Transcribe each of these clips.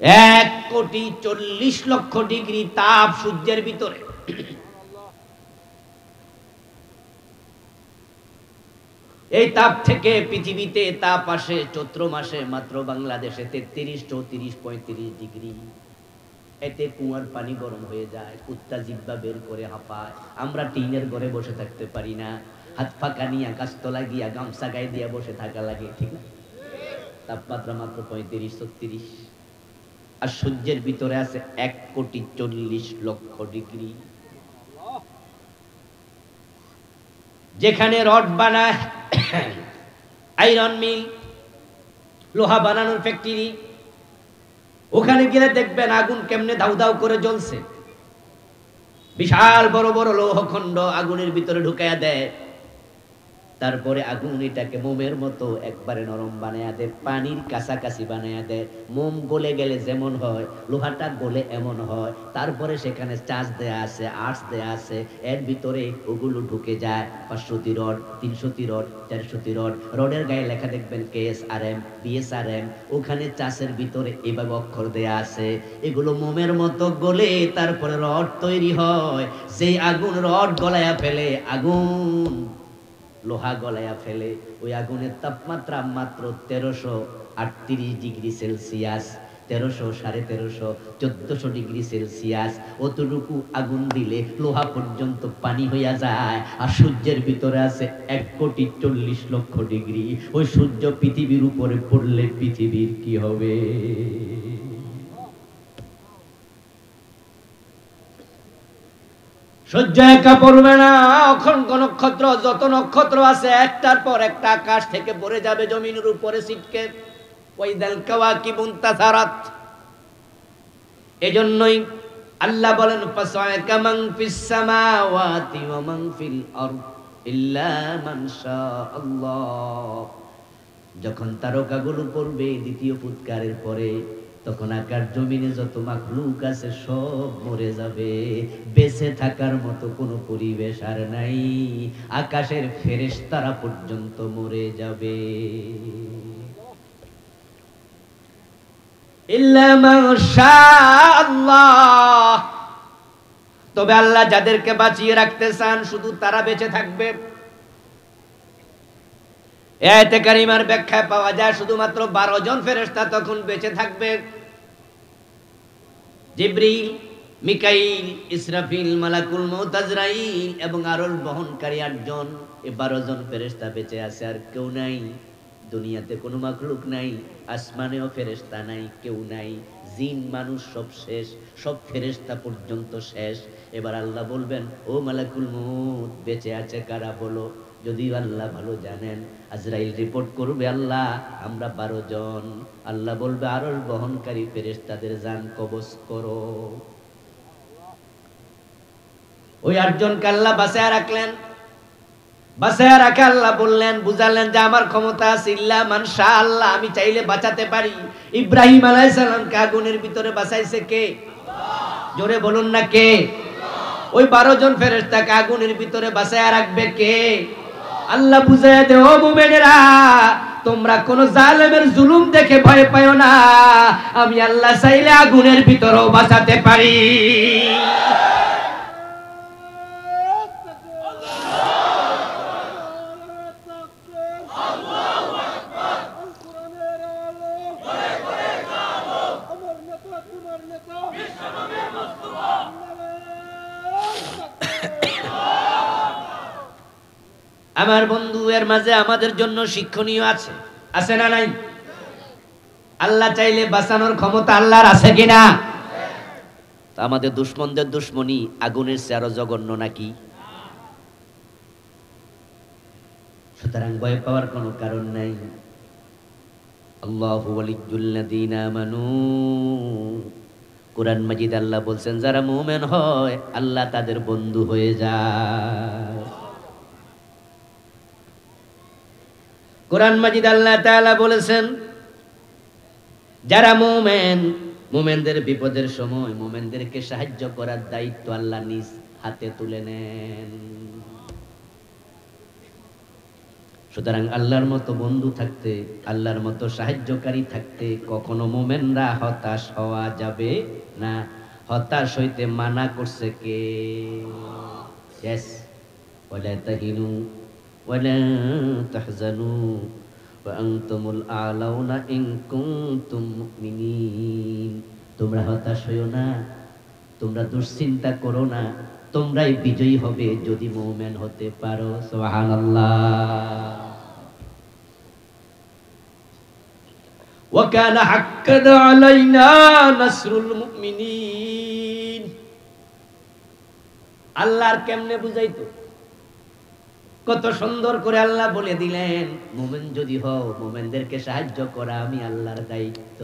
1,40,00,000 degree তাপ সূর্যের ভিতরে। এই তাপ থেকে পৃথিবীতে তাপ আসে চৈত্র মাসে মাত্র বাংলাদেশে 33, 34, 35 ডিগ্রি। এতে কুয়ার পানি গরম হয়ে যায়, কুত্তা জিহ্বা বের করে হাঁপায়। আমরা টিনের ঘরে বসে থাকতে পারি না, হাত ফাঁকা নিয়ে গাছতলা গিয়া গামছা গায়ে দিয়ে বসে থাকা লাগে, ঠিক না? তাপমাত্রা মাত্র 35, 36। আর সূর্যের ভিতরে আছে 1,40,00,000 ডিগ্রি। যেখানে রড বানায়, আয়রন মিল, লোহা বানানোর ফ্যাক্টরি, ওখানে গেলে দেখবেন আগুন কেমনে দাউ দাউ করে জ্বলছে। বিশাল বড় বড় লৌহখণ্ড আগুনের ভিতরে ঢুকাইয়া দেয়, তারপরে আগুন এটাকে মোমের মতো একবারে নরম বানায়া দেয়, পানির কাছাকাছি বানায়া দেয়। মোম গলে গেলে যেমন হয়, লোহাটা গলে এমন হয়। তারপরে সেখানে চার্জ দেয়া আছে, আর্টস দেয়া আছে, এর ভিতরে ওগুলো ঢুকে যায়। 500টি রড, 300টি রড, 400টি রড। রডের গায়ে লেখা দেখবেন KSRM, BSRM। ওখানে চাষের ভিতরে এভাবে অক্ষর দেয়া আছে। এগুলো মোমের মতো গলে তারপরে রড তৈরি হয়। সেই আগুন রড গলায়া ফেলে, আগুন লোহা গলায়া ফেলে। ওই আগুনের তাপমাত্রা মাত্র 1338 ডিগ্রি সেলসিয়াস, 1300, 1350, 1400 ডিগ্রি সেলসিয়াস। অতটুকু আগুন দিলে লোহা পর্যন্ত পানি হইয়া যায়। আর সূর্যের ভিতরে আছে 1,40,00,000 ডিগ্রি। ওই সূর্য পৃথিবীর উপরে পড়লে পৃথিবীর কি হবে? সূর্য একা পড়বে না, অসংখ্য নক্ষত্র, যত নক্ষত্র আছে একটার পর একটা আকাশ থেকে পড়ে যাবে জমিনের উপরে ছিটকে। ওয়াইদাল কাওয়াকিবু ইনতাসারাত। এজন্যই আল্লাহ বলেন ফাসায়কা মান ফিস সামাওয়াতি ওয়া মান ফিল আরদ ইল্লা মান শাআল্লাহ। যখন তারকাগুলো পড়বে দ্বিতীয় ফুৎকারের পরে, তখন আকাশ জমিনে যত মাখলুক আছে সব মরে যাবে। বেঁচে থাকার মতো কোনো পরিবেশ আর নাই। আকাশের ফেরেশতারা পর্যন্ত মরে যাবে। ইল্লা মা শাআল্লাহ। তবে আল্লাহ যাদেরকে বাঁচিয়ে রাখতে চান শুধু তারা বেঁচে থাকবে। আয়াতে কারিমার ব্যাখ্যায় পাওয়া যায় শুধুমাত্র 12 জন ফেরেশতা তখন বেঁচে থাকবে। জিবরিল, মিকাইল, ইসরাফিল, মালাকুল মউত আজরাইল এবং আরশ বহনকারী 8 জন। এই 12 জন ফেরেশতা বেঁচে আছে, আর কেউ নাই। দুনিয়াতে কোনো মাখলুক নাই, আসমানেও ফেরেশতা নাই, কেউ নাই। জিন মানুষ সব শেষ, সব ফেরেশতা পর্যন্ত শেষ। এবার আল্লাহ বলবেন, ও মালাকুল মউত, বেঁচে আছে কারা বলো? যদি আল্লাহ ভালো জানেন, আজরাইল রিপোর্ট করবে, আল্লাহ আমরা 12 জন। আল্লাহ বলবে, আরশ বহনকারী ফেরেশতাদের জান কবজ করো। ওই 8 জনকে আল্লাহ বাঁচায়া রাখলেন। বাঁচায়া রাখে আল্লাহ বললেন, বুঝালেন যে আমার ক্ষমতা আছে, ইল্লা মান শাআল্লাহ, আমি চাইলে বাঁচাতে পারি। ইব্রাহিম আলাইহিস সালামকে আগুনের ভিতরে বাঁচাইছে কে? আল্লাহ। জোরে বলুন না কে? আল্লাহ। ওই 12 জন ফেরেশতাকে আগুনের ভিতরে বাঁচায়া রাখবে কে? আল্লাহ বুঝাইয়া দে, ও মুমিনেরা, তোমরা কোন জালেমের জুলুম দেখে ভয় পাও না। আমি আল্লাহ চাইলে আগুনের ভিতরেও বাঁচাতে পারি। আমার বন্ধু, এর মাঝে আমাদের জন্য শিক্ষণীয় আছে, আছে না নাই? আল্লাহ চাইলে বাঁচানোর ক্ষমতা আল্লাহর আছে কিনা? তো আমাদের দুশমনদের দুশমনি আগুনের চেয়ে আরো জঘন্য নাকি? সুতরাং ভয় পাওয়ার কোনো কারণ নাই। আল্লাহু ওয়ালিয়্যুল্লাযীনা আমানু। কুরআন মাজিদ আল্লাহ বলছেন, যারা মুমিন হয় আল্লাহ তাদের বন্ধু হয়ে যায়। কুরআন মাজিদ আল্লাহ তাআলা বলেছেন, যারা মুমিন, মুমিনদের বিপদের সময় মুমিনদেরকে সাহায্য করার দায়িত্ব আল্লাহ নিজ হাতে তুলে নেন। সুতরাং আল্লাহর মতো বন্ধু থাকতে, আল্লাহর মতো সাহায্যকারী থাকতে কখনো মুমিনরা হতাশ হওয়া যাবে না। হতাশ হইতে মানা করছে কে? ইয়েস, ওয়ালা তাহিনু ওয়ালা তাহজানু ওয়া আনতুমুল আ'লাউনা ইন কুনতুম মুমিনিন। তোমরা হতাশ হইও না, তোমরা দুশ্চিন্তা করো না, তোমরাই বিজয়ী হবে যদি মুমিন হতে পারো। সুবহানাল্লাহ। ওয়া কানা হাক্কান আলাইনা নাসরুল মুমিনিন। আল্লাহর কেমনে বুঝাইতো? কত সুন্দর করে আল্লাহ বলে দিলেন, মুমিন যদি হও, মুমিনদেরকে সাহায্য করা আমি আল্লাহর দায়িত্ব।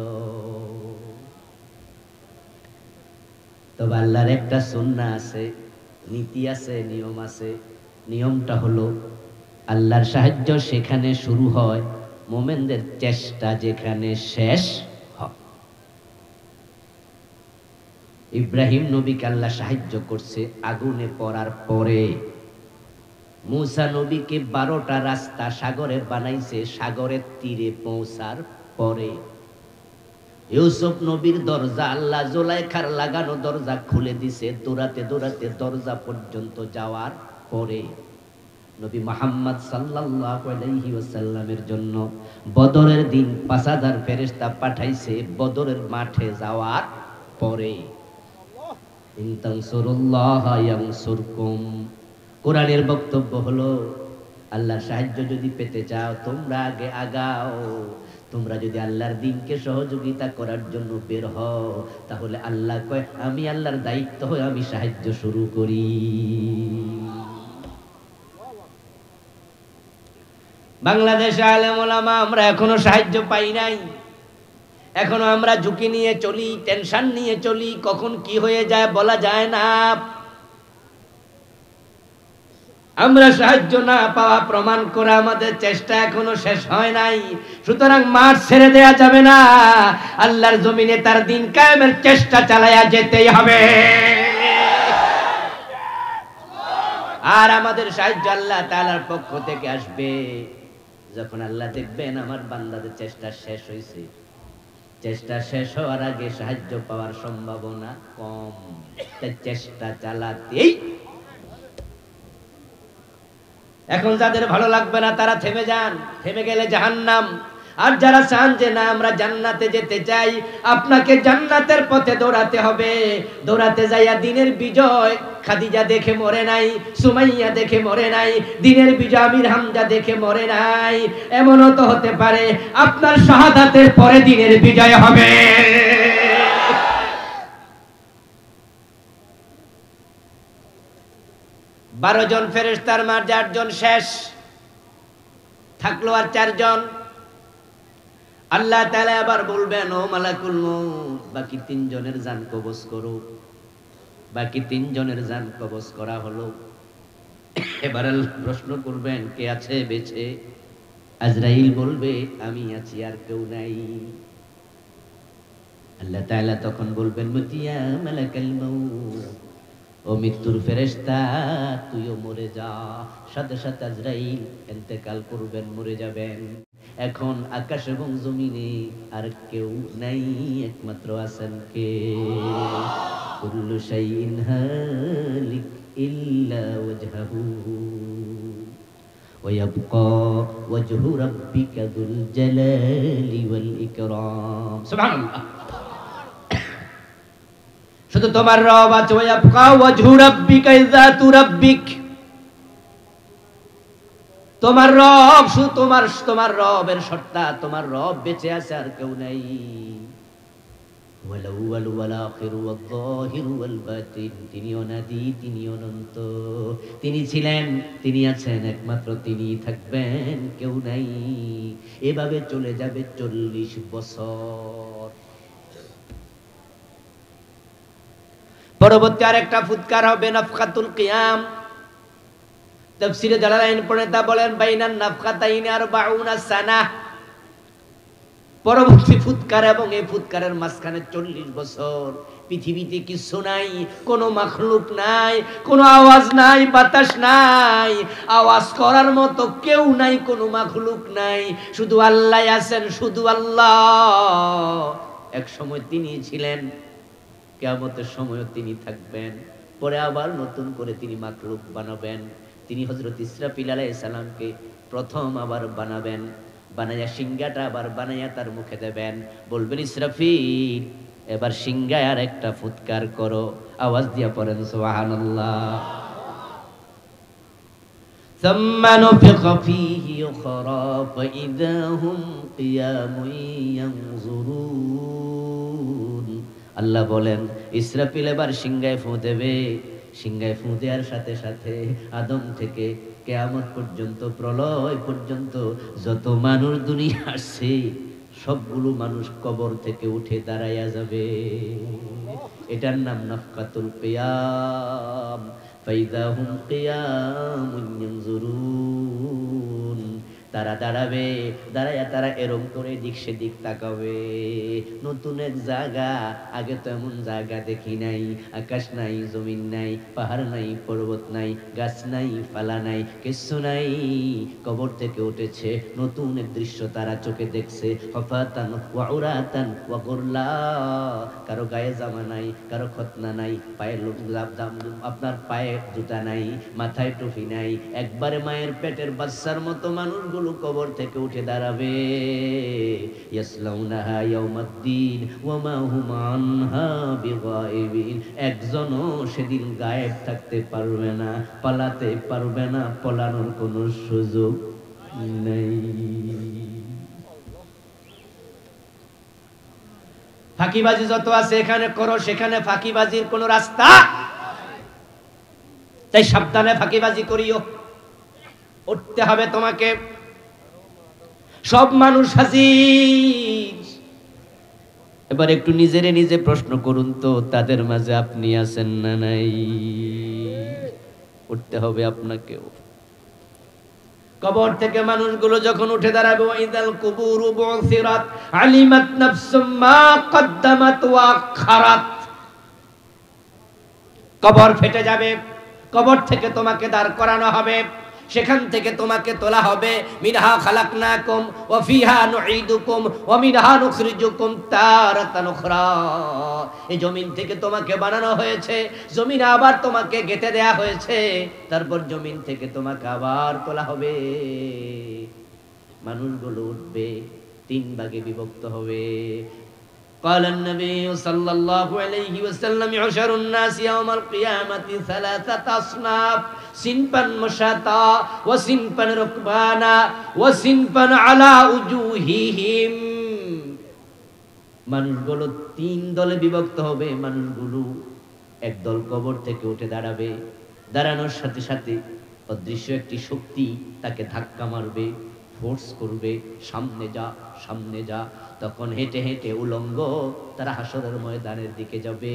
তবে আল্লাহর একটা সুন্নাহ আছে, নীতি আছে, নিয়ম আছে। নিয়মটা হলো আল্লাহর সাহায্য সেখানে শুরু হয়, মুমিনদের চেষ্টা যেখানে শেষ হয়। ইব্রাহিম নবীকে আল্লাহ সাহায্য করছে আগুনে পড়ার পরে। মূসা নবীকে 12টা রাস্তা সাগরে বানাইছে সাগরের তীরে পৌঁছার পরে। ইউসুফ নবীর দরজা আল্লাহ জুলাইখার লাগানো দরজা খুলে দিছে দৌড়াতে দৌড়াতে দরজা পর্যন্ত যাওয়ার পরে। নবী মুহাম্মদ সাল্লাল্লাহু আলাইহি ওয়াসাল্লামের জন্য বদরের দিন 5000 ফেরেশতা পাঠাইছে বদরের মাঠে যাওয়ার পরে। ইন তানসুরুল্লাহ ইয়ানসুরকুম। কোরআনের বক্তব্য হলো আল্লাহর সাহায্য যদি পেতে চাও তোমরা আগে আগাও। তোমরা যদি আল্লাহর দ্বীনকে সহযোগিতা করার জন্য বের হও, তাহলে আল্লাহ কয় আমি আল্লাহর দায়িত্ব হয়ে আমি সাহায্য শুরু করি। বাংলাদেশে আলেম ওলামা আমরা এখনো সাহায্য পাই নাই। এখনো আমরা ঝুঁকি নিয়ে চলি, টেনশন নিয়ে চলি, কখন কি হয়ে যায় বলা যায় না। আমরা সাহায্য না পাওয়া প্রমাণ করে আমাদের চেষ্টা এখনো শেষ হয় নাই। সুতরাং মাঠ ছেড়ে দেয়া যাবে না, আল্লাহর জমিনে তার দিন কায়েমের চেষ্টা চালায়া যেতেই হবে। আর আমাদের সাহায্য আল্লাহ তাআলার পক্ষ থেকে আসবে যখন আল্লাহ দেখবেন আমার বান্দাদের চেষ্টা শেষ হয়েছে। চেষ্টা শেষ হওয়ার আগে সাহায্য পাওয়ার সম্ভাবনা কম, তাই চেষ্টা চালাতেই। এখন যাদের ভালো লাগবে না তারা থেমে যান, থেমে গেলে জাহান্নাম। আর যারা চান যে না আমরা জান্নাতে যেতে চাই, আপনাকে জান্নাতের পথে দৌড়াতে হবে। দৌড়াতে যাইয়া দিনের বিজয় খাদিজা দেখে মরে নাই, সুমাইয়া দেখে মরে নাই, দিনের বিজয় আমির হামজা দেখে মরে নাই। এমনও তো হতে পারে আপনার শাহাদাতের পরে দিনের বিজয় হবে। 12 জন ফেরেশতার মাঝে 8 জন শেষ, থাকলো আর 4 জন। আল্লাহ তাআলা আবার বলবেন ও মালাকুল মউত বাকি 3 জনের জান কবজ করো। বাকি 3 জনের জান কবজ করা হলো। এবার আল্লাহ প্রশ্ন করবেন কে আছে বেঁচে? আজরাইল বলবে আমি আছি আর কেউ নাই। আল্লাহ তাআলা তখন বলবেন মুতিয়া মালাকাল মউত, ও মৃত্যুর ফেরেশতা তুইও মরে যা। সাথে সাথে আজরাইল ইন্তেকাল করবেন, মরে যাবেন। এখন আকাশ এবং জমিনে আর কেউ নাই, একমাত্র আছেন কে? কুল্লু শাইইন হালিক ইল্লা ওয়াজহাহু ওয়া ইয়াবকা ওয়াজহু রাব্বিকা যুল জালালি ওয়াল ইকরাম। সুবহানাল্লাহ। শুধু তোমার রব আছে, ওয়াবকা ওয়াজহু রাব্বিকা যাতু রাব্বিক। তোমার রব, শুধু তোমার রবের সত্তা, তোমার রব বেঁচে আছে আর কেউ নাই। ওয়াল আউয়াল ওয়াল আখির ওয়াল যাহির ওয়াল বাতিন। তিনি অনাদি, তিনি অনন্ত, তিনি ছিলেন, তিনি আছেন, একমাত্র তিনি থাকবেন, কেউ নাই। এভাবে চলে যাবে 40 বছর। পরবর্তী আরেকটা ফুৎকার হবে নাফখাতুল কিয়াম। তাফসীরে জালালাইন পড়ে তা বলেন বাইনান নাফখাতাইনি 40 সানাহ। পরবর্তী ফুৎকার এবং এই ফুৎকারের মাঝখানে 40 বছর পৃথিবীতে কিছু নাই, কোনো মাখলুক নাই, কোনো আওয়াজ নাই, বাতাস নাই, আওয়াজ করার মতো কেউ নাই, কোনো মাখলুক নাই, শুধু আল্লাহ আছেন, শুধু আল্লাহ। এক সময় তিনি ছিলেন, কিয়ামতের সময়ও তিনি থাকবেন, পরে আবার নতুন করে তিনি মাখলুক বানাবেন। তিনি হযরত ইসরাফিল আলাইহিস সালামকে প্রথম আবার বানাবেন, বানাইয়া সিংহাটা আবার বানাইয়া তার মুখে দেবেন, বলবেন ইসরাফিল এবার সিংহায় আর একটা ফুৎকার করো, আওয়াজ দিয়া পড়েন সুবহানাল্লাহ। ثم نفخ فيه أخرى فإذا هم قيام ينظرون। আল্লাহ বলেন ইসরাফিল এবার সিংহায় ফু দেবে, সিংহায় ফু দেওয়ার সাথে সাথে আদম থেকে কিয়ামত পর্যন্ত, প্রলয় পর্যন্ত যত মানুষ দুনিয়া আসছে সবগুলো মানুষ কবর থেকে উঠে দাঁড়াইয়া যাবে। এটার নাম নাফকাতুল কিয়াম। ফাইদা হুম কিয়ামুন ইয়ানজুরুন। তারা দাঁড়াবে, দাঁড়াইয়া তারা এরম করে দিক সেদিক তাকাবে। নতুন এক জায়গা, আগে তো এমন জায়গা দেখি নাই, আকাশ নাই, জমিন নাই, পাহাড় নাই, পর্বত নাই, গাছ নাই, পালা নাই, কিছু নাই, কবর থেকে উঠেছে নতুন এক দৃশ্য তারা চোখে দেখছে। হফাতান ওয়া উরাতান ওয়া গুরলা। কারো গায়ে জামা নাই, কারো খতনা নাই, পায়ে আপনার পায়ে জুতা নাই, মাথায় টুপি নাই, একবারে মায়ের পেটের বাচ্চার মতো মানুষগুলো কবর থেকে উঠে দাঁড়াবে। ইয়াসলাউনাহা ইয়াউমাদ্দিন ওয়া মা হুম আনহা বিগাইবিন। একজনও সেদিন গায়েব থাকতে পারবে না, পালাতে পারবে না, পলানোর কোনো সুযোগ নেই। ফাঁকিবাজি যত আছে এখানে করো, সেখানে ফাঁকিবাজির কোনো রাস্তা, তাই সাবধানে ফাঁকিবাজি করিও। উঠতে হবে তোমাকে। সব মানুষ হাজির। এবার একটু নিজেরে নিজে প্রশ্ন করুন তো, তাদের মাঝে আপনি আছেন না নাই? উঠতে হবে আপনাকেও। কবর থেকে মানুষগুলো যখন উঠে দাঁড়াবে, ওয়াইদাল কুবুরু বুসিরাত আলিমাত নাফসুম মা কদ্দামাত ওয়া আখারাত। কবর ফেটে যাবে, কবর থেকে তোমাকে দাঁড় করানো হবে, সেখান থেকে তোমাকে তোলা হবে। মিনহা খালাকনাকুম ওয়া ফিহা নুঈদুকুম ওয়া মিনহা নুখরিজুকুম তারাতান উখরা। এই জমিন থেকে তোমাকে বানানো হয়েছে, জমিনে আবার তোমাকে গেঁথে দেয়া হয়েছে, তারপর জমিন থেকে তোমাকে আবার তোলা হবে। মানুষগুলো উঠবে, 3 ভাগে বিভক্ত হবে। قال النبي صلى الله عليه وسلم يحشر الناس يوم القيامة 3 أصناف صنفا مشاة وصنفا ركبانا وصنفا على وجوههم। মানুষগুলো 3 দলে বিভক্ত হবে। মানুষগুলো এক দল কবর থেকে উঠে দাঁড়াবে, দাঁড়ানোর সাথে সাথে অদৃশ্য একটি শক্তি তাকে ধাক্কা মারবে, ফোর্স করবে, সামনে যা, সামনে যা। তখন হেঁটে হেঁটে উলঙ্গ তারা হাসরের ময়দানের দিকে যাবে।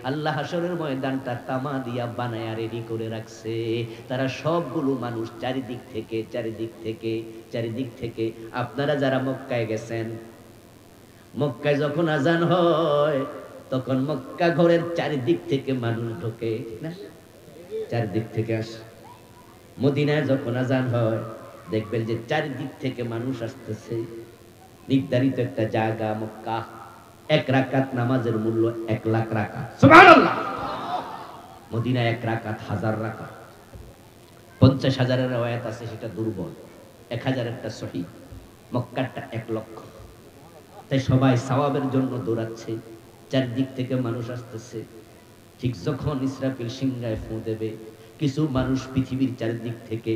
আল্লাহ হাসরের ময়দানটা তামা দিয়া বানায়া রেডি করে রাখছে। তারা সবগুলো মানুষ চারিদিক থেকে আপনারা যারা মক্কায় গেছেন, মক্কায় যখন আজান হয় তখন মক্কা ঘরের চারিদিক থেকে মানুষ ঢোকে না, চারিদিক থেকে আসে। মদিনায় যখন আজান হয় দেখবেন যে চারিদিক থেকে মানুষ আসতেছে। নির্ধারিত একটা জায়গা মক্কা, 1 রাকাত নামাজের মূল্য 1 লাখ রাকাত। সুবহানাল্লাহ। মদিনায় 1 রাকাত 1000 রাকাত। 50,000-এর রওয়ায়াত আছে, সেটা দুর্বল। 1000 একটা সহিহ। মক্কাটা 1 লক্ষ। তাই সবাই সওয়াবের জন্য দৌড়াচ্ছে, চারদিক থেকে মানুষ আসতেছে। ঠিক যখন ইসরাফিল সিংহায় ফু দেবে, কিছু মানুষ পৃথিবীর চারিদিক থেকে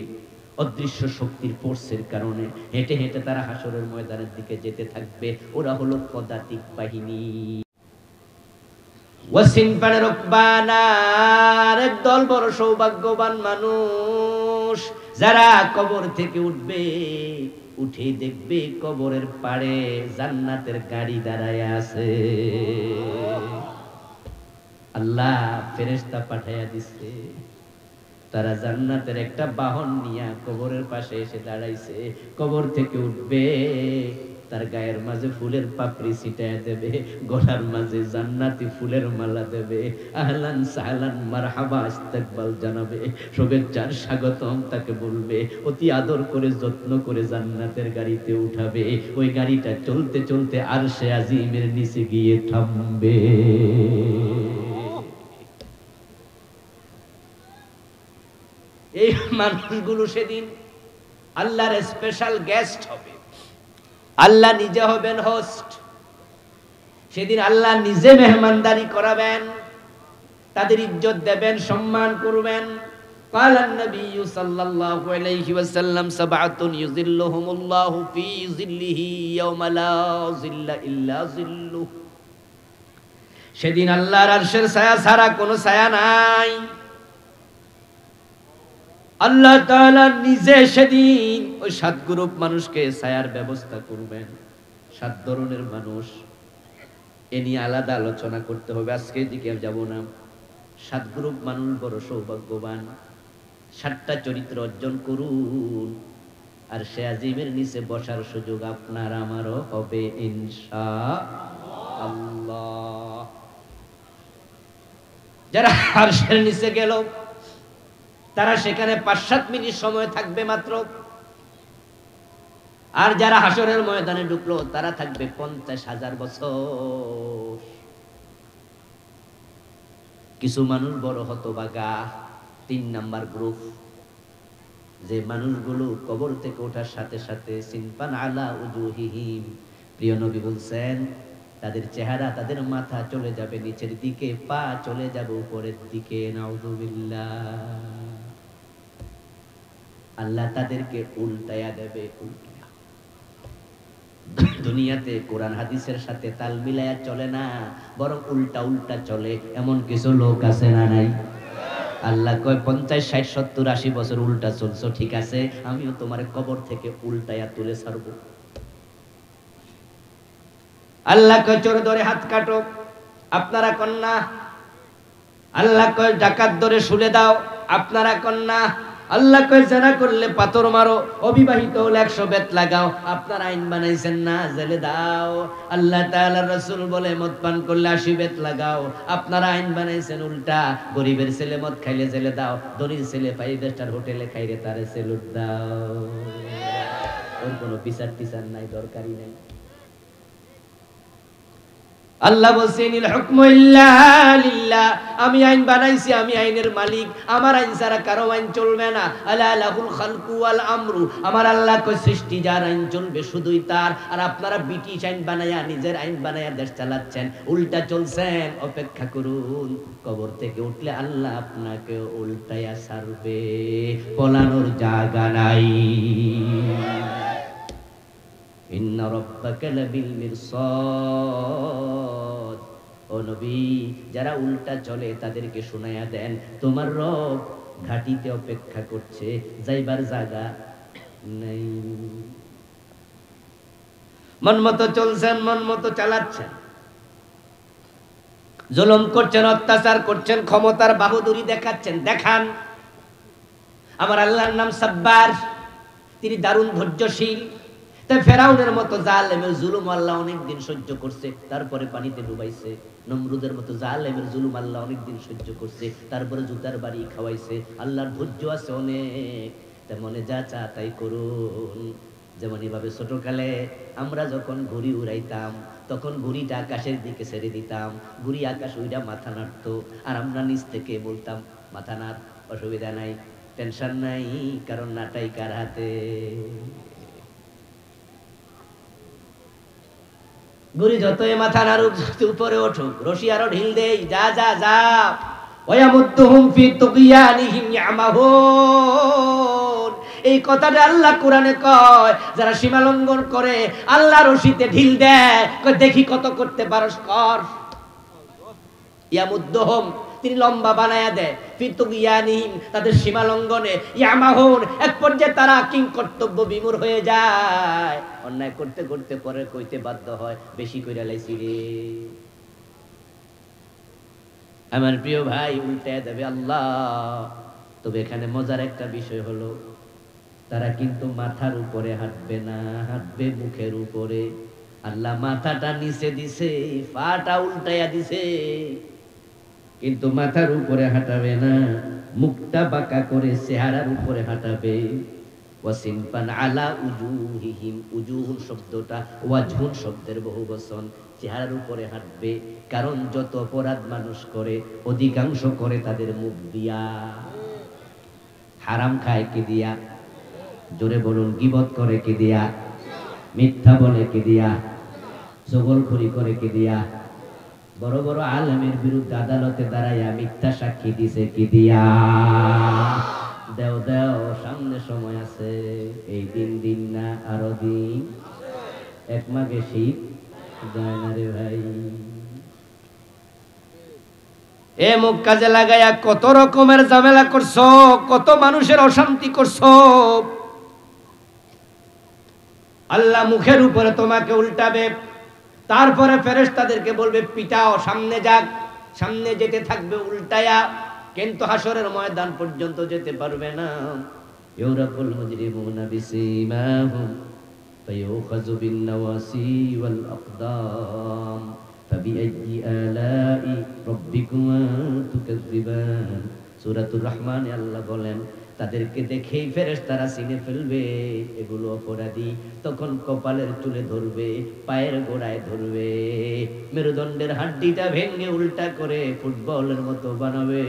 অদৃশ্য শক্তির ফোর্সের কারণে হেঁটে হেঁটে তারা হাসরের ময়দানের দিকে যেতে থাকবে। ওরা হলো পদাতিক বাহিনী। ওয়াসিনফান রুকবানার একদল বড় সৌভাগ্যবান মানুষ, যারা কবর থেকে উঠবে, উঠে দেখবে কবরের পাড়ে জান্নাতের গাড়ি দাঁড়ায় আছে। আল্লাহ ফেরেশতা পাঠাইয়া দিচ্ছে, তারা জান্নাতের একটা বাহন নিয়ে কবরের পাশে এসে দাঁড়াইছে। কবর থেকে উঠবে, তার গায়ের মাঝে ফুলের পাপড়ি ছিটায় দেবে, গলার মাঝে জান্নাতি ফুলের মালা দেবে, আহলান সাহলান মারহাবা ইস্তেকবাল জানাবে, শুভেচ্ছার স্বাগতম তাকে বলবে, অতি আদর করে যত্ন করে জান্নাতের গাড়িতে উঠাবে। ওই গাড়িটা চলতে চলতে আরশে আজিমের নিচে গিয়ে থামবে। এই মানুষগুলো সেদিন আল্লাহর স্পেশাল গেস্ট হবে, আল্লাহ নিজে হবেন হোস্ট। সেদিন আল্লাহ নিজে মেহমানদারি করাবেন, তাদের ইজ্জত দেবেন, সম্মান করবেন। قال النبي صلى الله عليه وسلم سبعة يظلهم الله في ظله يوم لا ظل إلا ظله। সেদিন আল্লাহর আরশের ছায়া ছাড়া কোনো ছায়া নাই। আল্লাহ তাআলা নিজে সেদিন ওই 7 গ্রুপ মানুষকে ছায়ার ব্যবস্থা করবেন। 7 ধরনের মানুষ, এ নিয়ে আলাদা আলোচনা করতে হবে, আজকে এদিকে যাব না। 7 গ্রুপ মানুষ বড় সৌভাগ্যবান। 7টা চরিত্র অর্জন করুন, আর সে আজিমের নিচে বসার সুযোগ আপনার আমারও হবে ইনশাআল্লাহ। যারা আরশের নিচে গেল তারা সেখানে 5-7 মিনিট সময় থাকবে মাত্র, আর যারা হাসরের ময়দানে ঢুকলো তারা থাকবে 50,000 বছর। কিছু মানুষ বড় হতভাগা, 3 নাম্বার গ্রুপ, যে মানুষগুলো কবর থেকে ওঠার সাথে সাথে সিনফান আলা উজুহিহিম, প্রিয় নবী বলছেন তাদের চেহারা, তাদের মাথা চলে যাবে নিচের দিকে, পা চলে যাবে উপরের দিকে। নাউযুবিল্লাহ। আল্লাহ তাদেরকে উল্টায়া দেবে। দুনিয়াতে কোরআন হাদিসের সাথে তাল মিলায়া চলে না, বরং উল্টা উল্টা চলে, এমন কিছু লোক আছে না নাই? আল্লাহ কয় 50, 60, 70, 80 বছর উল্টা চলছো, ঠিক আছে, আমিও তোমার কবর থেকে উল্টায়া তুলে ছাড়বো। আল্লাহ কয় চোর ধরে হাত কাটো, আপনারা কন্যা। আল্লাহ কয় ডাকাত ধরে শুলে দাও, আপনারা কন্যা। আল্লাহ কয় জানা করলে পাথর মারো, অবিবাহিত হলে 100 বেত লাগাও, আপনারা আইন বানাইছেন না, জেলে দাও। আল্লাহ তাআলার রাসূল বলে মদ পান করলে 80 বেত লাগাও, আপনারা আইন বানাইছেন উল্টা, গরিবের ছেলে মদ খাইলে জেলে দাও, ধনীর ছেলে 5 স্টার হোটেলে খাইলে তারে সেলুট দাও। ওর কোনো বিচার টিচার নাই, দরকারই নাই। আল্লাহ বলছেন ইল হুকমু ইল্লা লিল্লাহ, আমি আইন বানাইছি, আমি আইনের মালিক, আমার আইন ছাড়া কারো আইন চলবে না। আলা লাহুল খালকু ওয়াল আমরু, আমার আল্লাহ কই সৃষ্টি যার আইন চলবে শুধুই তার। আর আপনারা ব্রিটিশ আইন বানায়া, নিজের আইন বানায়া দেশ চালাচ্ছেন, উল্টা চলছেন। অপেক্ষা করুন, কবর থেকে উঠলে আল্লাহ আপনাকে উল্টায়া ছাড়বে, পলানোর জায়গা নাই। ইন্না রাব্বাকা লাবিল মিরসাদ। ও নবী, যারা উল্টা চলে তাদেরকে শোনায়া দেন, তোমার রব ঘাটিতে অপেক্ষা করছে, যাইবার জায়গা নাই। মন মতো চলছেন, মন মতো চালাচ্ছেন, জুলুম করছেন, অত্যাচার করছেন, ক্ষমতার বাহুদুরি দেখাচ্ছেন, দেখান। আমার আল্লাহর নাম সাব্বার, তিনি দারুণ ধৈর্যশীল। তাই ফেরাউনের মতো জালেমের জুলুম আল্লাহ অনেকদিন সহ্য করছে, তারপরে পানিতে ডুবাইছে। নমরুদের মতো জালেমের জুলুম আল্লাহ অনেকদিন সহ্য করছে, তারপরে জুতার বাড়ি খাওয়াইছে। আল্লাহর ধৈর্য আছে অনেক, তেমনে যা চা তাই করুন। যেমন এভাবে ছোটকালে আমরা যখন ঘুড়ি উড়াইতাম, তখন ঘুড়িটা আকাশের দিকে ছেড়ে দিতাম, ঘুড়ি আকাশ উইরা মাথা নাড়তো, আর আমরা নিচ থেকে বলতাম মাথা নাড়, অসুবিধা নাই, টেনশন নাই, কারণ নাটাই কার হাতে। ঘুড়ি যতই মাথা নাড়ুক, উপরে ওঠুক, রশি আরো ঢিল দেই, যা যা যা। ওয়ায়ামুদ্দুহুম ফি তুগয়ানিহিম ইয়ামাহুন, এই কথাটা আল্লাহ কোরআনে কয়। যারা সীমা লঙ্ঘন করে আল্লাহ রশিতে ঢিল দেয়, কয় দেখি কত করতে পারস কর। ইয়ামুদ্দুহুম, তিনি লম্বা বানায়া দেয়, ফি তুগয়ানিহিম, তাদের সীমা লঙ্ঘনে, ইয়ামাহুন, এক পর্যায়ে তারা কিং কর্তব্য বিমূঢ় হয়ে যায়। অন্যায় করতে করতে পরে কইতে বাধ্য হয়, বেশি কইরা লাইছি রে। আমার প্রিয় ভাই, উল্টে দেবে আল্লাহ। তবে এখানে মজার একটা বিষয় হলো, তারা কিন্তু মাথার উপরে হাঁটবে না, হাঁটবে মুখের উপরে। আল্লাহ মাথাটা নিচে দিছে, পাটা উল্টাইয়া দিছে, কিন্তু মাথার উপরে হাঁটাবে না, মুখটা বাঁকা করে চেহারার উপরে হাঁটাবে। ওয়াসিনফান আলা উজুহিহিম, উজুহুন শব্দটা ওয়াজহুন শব্দের বহুবচন। চেহারার উপরে হাঁটবে, কারণ যত অপরাধ মানুষ করে অধিকাংশ করে তাদের মুখ দিয়া। হারাম খায় কি দিয়া? জোরে বলুন। গীবত করে কি দিয়া? মিথ্যা বলে কি দিয়া? জগলখড়ি করে কি দিয়া? বড় বড় আলেমের বিরুদ্ধে আদালতে দাঁড়াইয়া মিথ্যা সাক্ষী দিছে কি দিয়া? দেও দেও, সামনে সময় আছে। এই দিন না, আরো দিন। এক মাঘে শীত যায় না রে ভাই। এ মুখ কাজে লাগাইয়া কত রকমের ঝামেলা করছো, কত মানুষের অশান্তি করছো। আল্লাহ মুখের উপরে তোমাকে উল্টাবে, তারপরে ফেরেশতাদেরকে বলবে পিটাও, সামনে যাক। সামনে যেতে থাকবে উল্টায়া, কিন্তু হাসরের ময়দান পর্যন্ত যেতে পারবে না। ইউরাফুল মুজরিমুনা বিসীমাহুম ফায়ুখাযু বিন নাওয়াসি ওয়াল আকদাম ফাবিআইয়ি আলাই রাব্বিকুমা তুকাযযিবান। সূরাতুর রহমানে আল্লাহ বলেন, তাদেরকে দেখেই ফেরেশতারা চিনে ফেলবে এগুলো অপরাধী। তখন কপালের চুলে ধরবে, পায়ের গোড়ায় ধরবে, মেরুদণ্ডের হাড্ডিটা ভেঙে উল্টা করে ফুটবলের মতো বানাবে।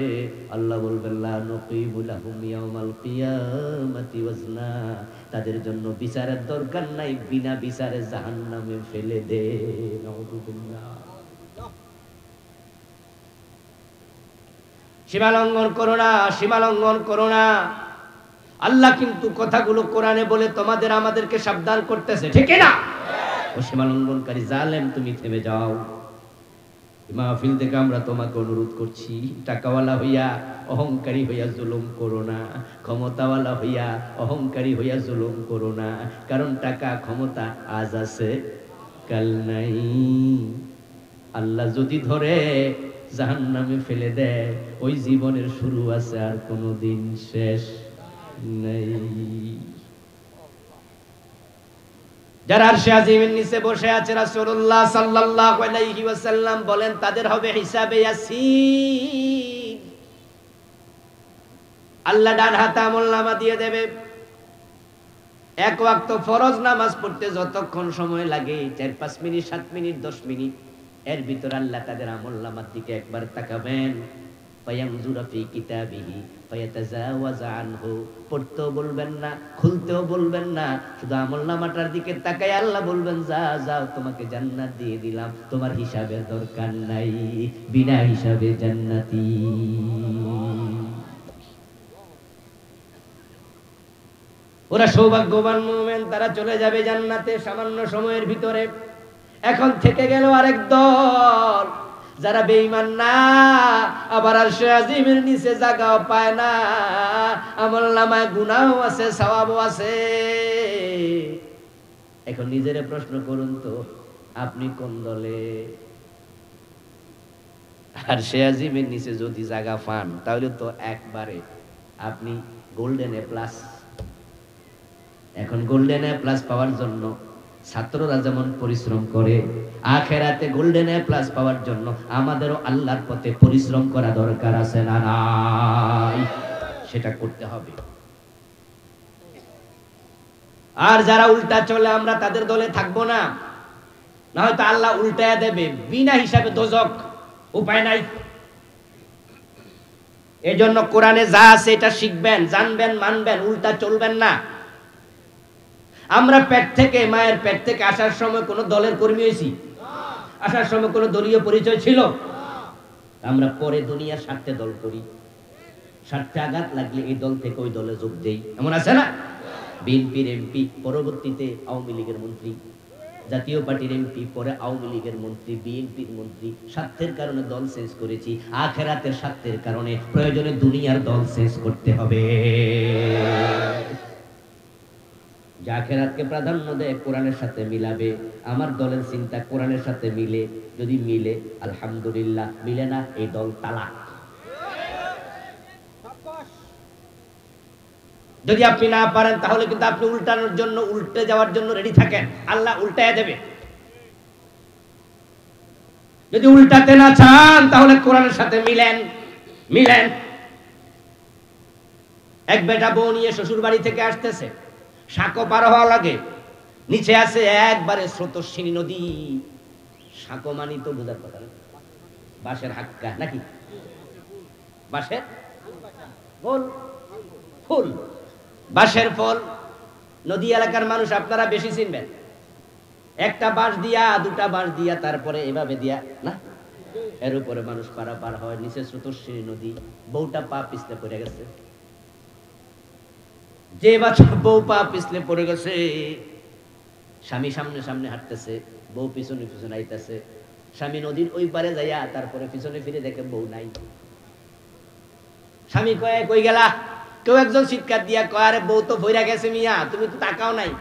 আল্লাহ বলবেন লা নুকিমু লাহুম ইয়াউমাল কিয়ামাতি ওয়াজনা, তাদের জন্য বিচারের দরকার নাই, বিনা বিচারে জাহান্নামে ফেলে দে। নাউযুবিল্লাহ। সীমা লঙ্ঘন করো না, সীমা লঙ্ঘন করো না। আল্লাহ কিন্তু কথাগুলো কোরআনে বলে তোমাদের আমাদেরকে সাবধান করতেছে, ঠিক না? ও সীমা লঙ্ঘনকারী জালেম, তুমি থেমে যাও। মাহফিল থেকে আমরা তোমাকে অনুরোধ করছি, টাকাওয়ালা হইয়া অহংকারী হইয়া জুলুম করো না, ক্ষমতাওয়ালা হইয়া অহংকারী হইয়া জুলুম করো না। কারণ টাকা ক্ষমতা আজ আছে, কাল নাই। আল্লাহ যদি ধরে জাহান্নামে ফেলে দেয়, ওই জীবনের শুরু আছে, আর কোনদিন শেষ নেই। যারা আরশে আজিমের নিচে বসে আছে, রাসূলুল্লাহ সাল্লাল্লাহু আলাইহি ওয়াসাল্লাম বলেন তাদের হবে হিসাবে ইয়াসির। আল্লাহ ডান হাতে আমলনামা দিয়ে দেবে। এক ওয়াক্ত ফরজ নামাজ পড়তে যতক্ষণ সময় লাগে, 4-5 মিনিট, 7 মিনিট, 10 মিনিট, এর ভিতর আল্লাহ তাদের আমলনামার দিকে একবার তাকাবেন। ফায়ানজুরা ফি কিতাবিহি ফায়াতাজাওয়াজা আনহু, পড়তেও বলবেন না, খুলতেও বলবেন না, শুধু আমলনামাটার দিকে তাকায় আল্লাহ বলবেন যা যাও, তোমাকে জান্নাত দিয়ে দিলাম, তোমার হিসাবের দরকার নাই, বিনা হিসাবে জান্নাতি। ওরা সৌভাগ্যবান মুমিন, তারা চলে যাবে জান্নাতে সামান্য সময়ের ভিতরে। এখন থেকে গেল আরেক দল, যারা বেঈমান না, আবার আরশে আজিমের নিচে জায়গাও পায় না, আমলনামায় গুনাহও আছে, সওয়াবও আছে। এখন নিজেরে প্রশ্ন করুন তো, আপনি কোন দলে? আরশে আজিমের নিচে যদি জায়গা পান, তাহলে তো একবারে আপনি গোল্ডেন এ প্লাস। এখন গোল্ডেন এ প্লাস পাওয়ার জন্য ছাত্ররা যেমন পরিশ্রম করে, আখেরাতে গোল্ডেন এ প্লাস পাওয়ার জন্য আমাদেরও আল্লাহর পথে পরিশ্রম করা দরকার আছে না নাই? সেটা করতে হবে। আর যারা উল্টা চলে, আমরা তাদের দলে থাকবো না, না হয়তো আল্লাহ উল্টায়া দেবে, বিনা হিসাবে দোজক, উপায় নাই। এজন্য কোরআনে যা আছে এটা শিখবেন, জানবেন, মানবেন, উল্টা চলবেন না। আমরা পেট থেকে, মায়ের পেট থেকে আসার সময় কোন দলের কর্মী হয়েছি? আসার সময় কোন দলীয় পরিচয় ছিল? আমরা পরে দুনিয়ার স্বার্থে দল করি, স্বার্থে আঘাত লাগলে এই দল থেকে ওই দলে যোগ দেই, এমন আছে না? বিএনপির এমপি, পরবর্তীতে আওয়ামী লীগের মন্ত্রী, জাতীয় পার্টির এমপি, পরে আওয়ামী লীগের মন্ত্রী, বিএনপির মন্ত্রী। স্বার্থের কারণে দল চেঞ্জ করেছি, আখেরাতের স্বার্থের কারণে প্রয়োজনে দুনিয়ার দল চেঞ্জ করতে হবে। যে আখেরাতকে প্রাধান্য দেয়, কোরআনের সাথে মিলাবে। আমার দলের চিন্তা কোরআনের সাথে মিলে, যদি মিলে আলহামদুলিল্লাহ, মিলে না এই দল তালাক। যদি আপনি না পারেন তাহলে কিন্তু আপনি উল্টানোর জন্য, উল্টে যাওয়ার জন্য রেডি থাকেন, আল্লাহ উল্টায় দেবে। যদি উল্টাতে না চান তাহলে কোরআনের সাথে মিলেন। এক বেটা বউ নিয়ে শ্বশুর বাড়ি থেকে আসতেছে, সাঁকো পার হওয়া লাগে, নিচে আছে একবারে স্রোতস্বিনী নদী। সাঁকো মানি তো বোঝার কথা না, বাঁশের হাক্কা নাকি, বাঁশের ফুল, বাঁশের ফল। নদী এলাকার মানুষ আপনারা বেশি চিনবেন, একটা বাঁশ দিয়া, দুটা বাঁশ দিয়া, তারপরে এভাবে দিয়া না, এর উপরে মানুষ পারাপার হয়। নিচে স্রোতস্বিনী নদী। বউটা পা পিছলে পড়ে গেছে। যে বাচ্চা বউ পা পিছলে পড়ে গেছে, স্বামী সামনে সামনে হাঁটতেছে, বউ পিছনে পিছনে আইতেছে। স্বামী নদীর ওই পারে যাইয়া তারপরে পিছনে ফিরে দেখে বউ নাই। স্বামী কয় কই গেলা? কেউ একজন চিৎকার দিয়া কয় আরে বউ তো ভইরা গেছে মিয়া, তুমি তো তাকাও নাই।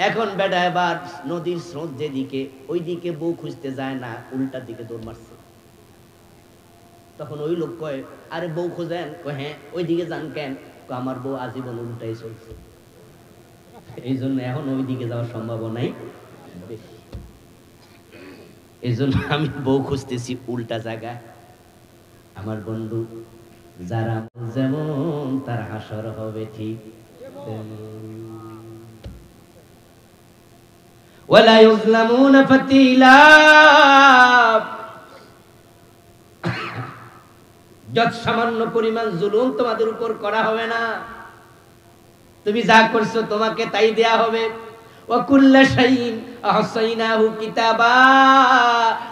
এখন বেটা এবার নদীর স্রোত যেদিকে, ওই দিকে বউ খুঁজতে যায় না, উল্টার দিকে দৌড় মারছে। তখন ওই লোক কয় আরে বউ খোঁজেন? কয় হ্যাঁ। ওই দিকে যান কেন? আমার বউ আজীবন উল্টাই চলছে, এই জন্য এখন ওই দিকে যাওয়ার সম্ভাবনাই বেশি। এই জন্য আমি বউ খুঁজতেছি উল্টা জায়গায়। আমার বন্ধু, যারা যেমন তার হাসর হবে ঠিক ওয়ালা ইউজলামুনা ফাতিলা। যত সামান্য পরিমাণ জুলুম তোমাদের উপর করা হবে না, তুমি যা করছো তোমাকে তাই দেয়া হবে। ওয়া কুল্লা শাইইন আহসাইনাহু কিতাবা।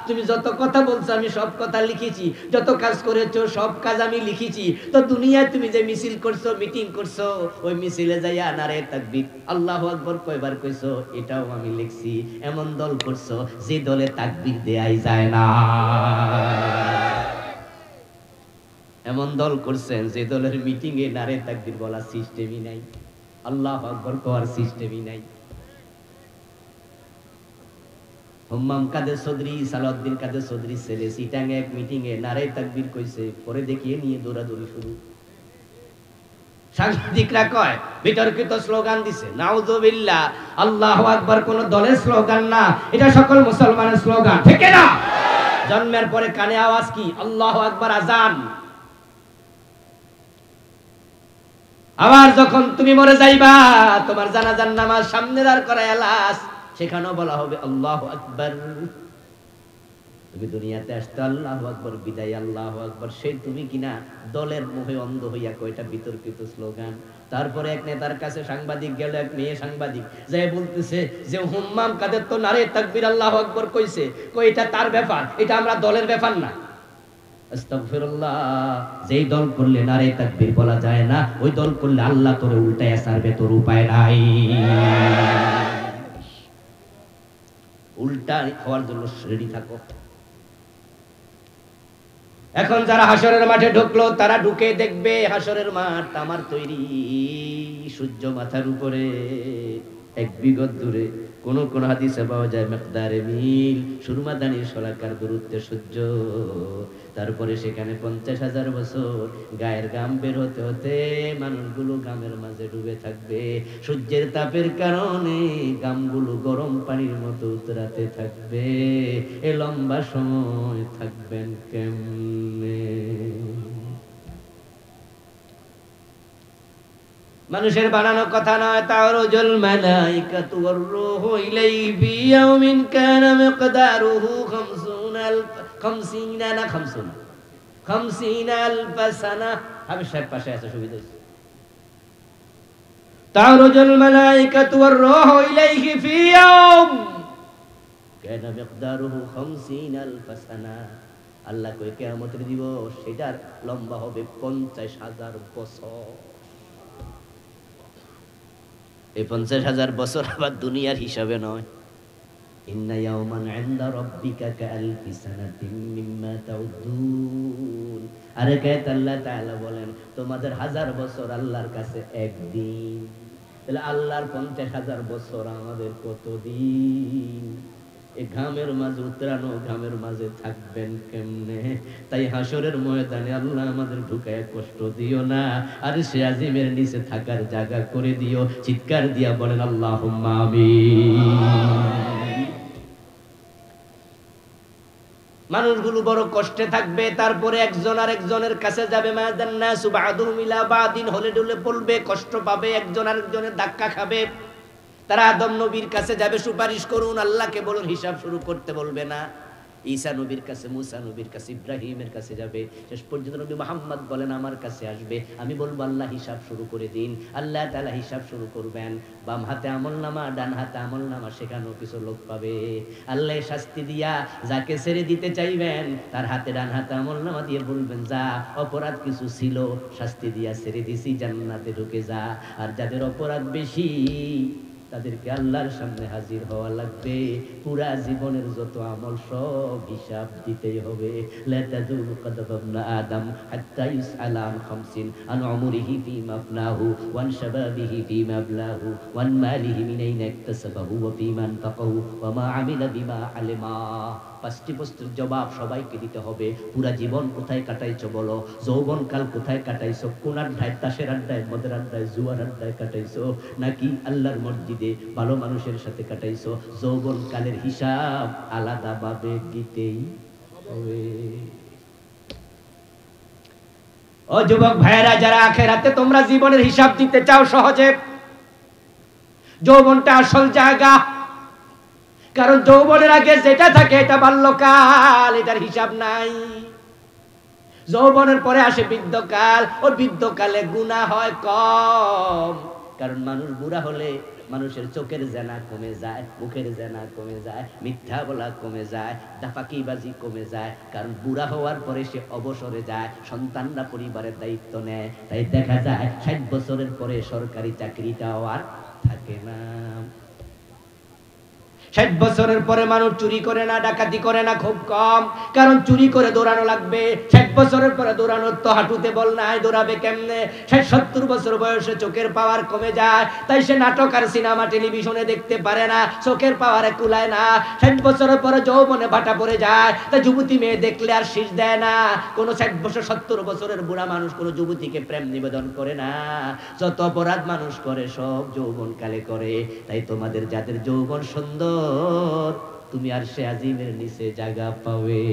তুমি যত কথা বলছো আমি সব কথা লিখেছি, যত কাজ করেছো সব কাজ আমি লিখেছি। তো দুনিয়ায় তুমি যে মিছিল করছো, মিটিং করছো, ওই মিছিলে যাইয়া নারে তাকবীর আল্লাহু আকবার কয়বার কইছো এটাও আমি লিখছি। এমন দল করছো যে দলে তাকবীর দেয়াই যায় না, এমন দল করছেন যে দলের মিটিং এ নারে তাকবীর বলার সিস্টেমই নাই, আল্লাহু আকবার কওয়ার সিস্টেমই নাই। হুম্মাম কাদের চৌধুরী, সালাউদ্দিন কাদের চৌধুরী ছেলে সিটাঙ্গে এক মিটিং এ নারে তাকবীর কইছে, পরে দেখিয়ে নিয়ে দৌড়াদৌড়ি শুরু। সাংবাদিকরা কয় বিতর্কিত স্লোগান দিছে, নাউযুবিল্লাহ। আল্লাহু আকবার কোন দলের স্লোগান না, এটা সকল মুসলমানের স্লোগান, ঠিক না? জন্মের পরে কানে আওয়াজ কি? আল্লাহু আকবার আযান। আবার যখন তুমি মরে যাইবা, তোমার জানাজার নামাজ সামনে দাঁড় করায় লাশ, সেখানেও বলা হবে আল্লাহু আকবার। তুমি দুনিয়াতে আসতে আল্লাহু আকবার, বিদায় আল্লাহু আকবার। সেই তুমি কিনা দলের মোহে অন্ধ হইয়া কয়টা বিতর্কিত স্লোগান। তারপরে এক নেতার কাছে সাংবাদিক গেল, এক মেয়ে সাংবাদিক যাই বলতেছে যে হুম্মাম কাদের তো নারে তাকবীর আল্লাহু আকবার কইছে, কই এটা তার ব্যাপার, এটা আমরা দলের ব্যাপার না। আস্তাগফিরুল্লাহ। যেই দল করলে নারে তাকবীর বলা যায় না, ওই দল করলে আল্লাহ তোরে উল্টায়া ছাড়বে, তোর উপায় নাই। উল্টা হওয়ার জন্য রেডি থাকো। এখন যারা হাসরের মাঠে ঢুকলো, তারা ঢুকে দেখবে হাসরের মাঠ আমার তৈরি, সূর্য মাথার উপরে, এক বিগত দূরে। কোন কোন হাদিসে পাওয়া যায় মিকদারে মিল, সুরমাদানির শলাকার দূরত্বে সূর্য। তারপরে সেখানে 50,000 বছর গায়ের ঘাম বের হতে হতে মানুষগুলো ঘামের মাঝে ডুবে থাকবে। সূর্যের তাপের কারণে ঘামগুলো গরম পানির মতো উতরাতে থাকবে। এ লম্বা সময় থাকবেন কেমনে? মানুষের বানানো কথা নয়। তারুজুল মালাইকাতু ওয়ার রূহু ইলাইহি ফি ইয়াউমিন কানা মিকদারুহু 50 সানা। আমি সাহেব পাশে আছে, সুবিধা হইছে। তারুজুল মালাইকাতু ওয়ার রূহু ইলাইহি ফি ইয়াউম কানা মিকদারুহু 50 সানা। আল্লাহ কই কিয়ামতের দিবস সেটার লম্বা হবে 50,000 বছর। এই 50,000 বছর আবার দুনিয়ার হিসাবে নয়। ইন্না ইয়াওমান ইনদা রাব্বিকা কাআলফি সানাতিন মিম্মা তাউদ্দুন। আরে কায়েত আল্লাহ তাআলা বলেন তোমাদের 1000 বছর আল্লাহর কাছে একদিন। তাহলে আল্লাহর 50,000 বছর আমাদের কত দিন? এই ঘামের মাঝে উতরানো ঘামের মাঝে থাকবেন কেমনে? তাই হাসরের ময়দানে আল্লাহ আমাদের ঢুকায় কষ্ট দিও না, আর সে আজিমের নিচে থাকার জায়গা করে দিও। চিৎকার দিয়া বলেন আল্লাহুম্মা আমিন। মানুষগুলো বড় কষ্টে থাকবে, তারপরে একজন আর একজনের কাছে যাবে, মাযান্নাসু বা'দুহুম ইলা বা'দিন, হলে ডুলে পড়বে, কষ্ট পাবে, একজন আরেকজনের ধাক্কা খাবে। তারা আদম নবীর কাছে যাবে, সুপারিশ করুন, আল্লাহকে বলুন, হিসাব শুরু করতে বলবে না। ঈসা নবীর কাছে, মুসা নবীর কাছে, ইব্রাহিমের কাছে যাবে। শেষ পর্যন্ত নবী মুহাম্মদ বলেন আমার কাছে আসবে, আমি বলবো আল্লাহ হিসাব শুরু করে দিন। আল্লাহ তাআলা হিসাব শুরু করবেন, বাম হাতে আমলনামা, ডান হাতে আমলনামা, সেখানেও কিছু লোক পাবে। আল্লাহ শাস্তি দিয়া যাকে ছেড়ে দিতে চাইবেন তার হাতে ডান হাতে আমলনামা দিয়ে বলবেন, যা অপরাধ কিছু ছিল শাস্তি দিয়া ছেড়ে দিছি, জান্নাতে ঢুকে যা। আর যাদের অপরাধ বেশি তাদেরকে আল্লাহর সামনে হাজির হওয়া লাগবে, পুরা জীবনের যত আমল সব হিসাব দিতেই হবে। লা তাযুল কদবাবনা আদম হাত্তা ইউসআলা আন খামসিন, আন উমরিহি ফীমা আফনাহু ওয়ান শাবাবিহি ফীমা আবলাহু ওয়ান মালিহি মিন আইনা ইকতাসাবাহু ওয়া ফীমা আনফাকাহু ওয়া মা আমিলা বিমা আলিমা। পাঁচটি প্রশ্নের জবাব সবাইকে দিতে হবে। পুরা জীবন কোথায় কাটাইছো বলো? যৌবনকাল কোথায় কাটাইছো? কোন আড্ডায়, তাসের আড্ডায়, মদের আড্ডায়, জুয়ার আড্ডায় কাটাইছো, নাকি আল্লাহর মসজিদে ভালো মানুষের সাথে কাটাইছো? যৌবনকালের হিসাব আলাদাভাবে দিতেই হবে। ও যুবক ভাইয়েরা, যারা আখিরাতে তোমরা জীবনের হিসাব দিতে চাও সহজে, যৌবনটা আসল জায়গা। কারণ যৌবনের আগে যেটা থাকে এটা বাল্যকাল, এটার হিসাব নাই। যৌবনের পরে আসে বৃদ্ধকাল, ও বৃদ্ধকালে গুনাহ হয় কম। কারণ মানুষ বুড়া হলে মানুষের চোখের জেনা কমে যায়, মুখের জেনা কমে যায়, মিথ্যা বলা কমে যায়, দাপাকিবাজি কমে যায়। কারণ বুড়া হওয়ার পরে সে অবসরে যায়, সন্তানরা পরিবারের দায়িত্ব নেয়। তাই দেখা যায় 60 বছরের পরে সরকারি চাকরিটাও আর থাকে না। 60 বছরের পরে মানুষ চুরি করে না, ডাকাতি করে না, খুব কম। কারণ চুরি করে দৌড়ানো লাগবে। 60 বছরের পরে দৌড়ানোর তো হাঁটুতে বল নাই, দৌড়াবে কেমনে? 60-70 বছর বয়সে চোখের পাওয়ার কমে যায়, তাই সে নাটক আর সিনেমা টেলিভিশনে দেখতে পারে না, চোখের পাওয়ারে কুলায় না। 60 বছরের পরে যৌবনে ভাটা পড়ে যায়, তাই যুবতী মেয়ে দেখলে আর শীষ দেয় না। কোন 60 বছর 70 বছরের বুড়া মানুষ কোন যুবতীকে প্রেম নিবেদন করে না। যত অপরাধ মানুষ করে সব যৌবনকালে করে। তাই তোমাদের যাদের যৌবন সুন্দর, তুমি আর সে আজিমের নিচে জায়গা পাবে।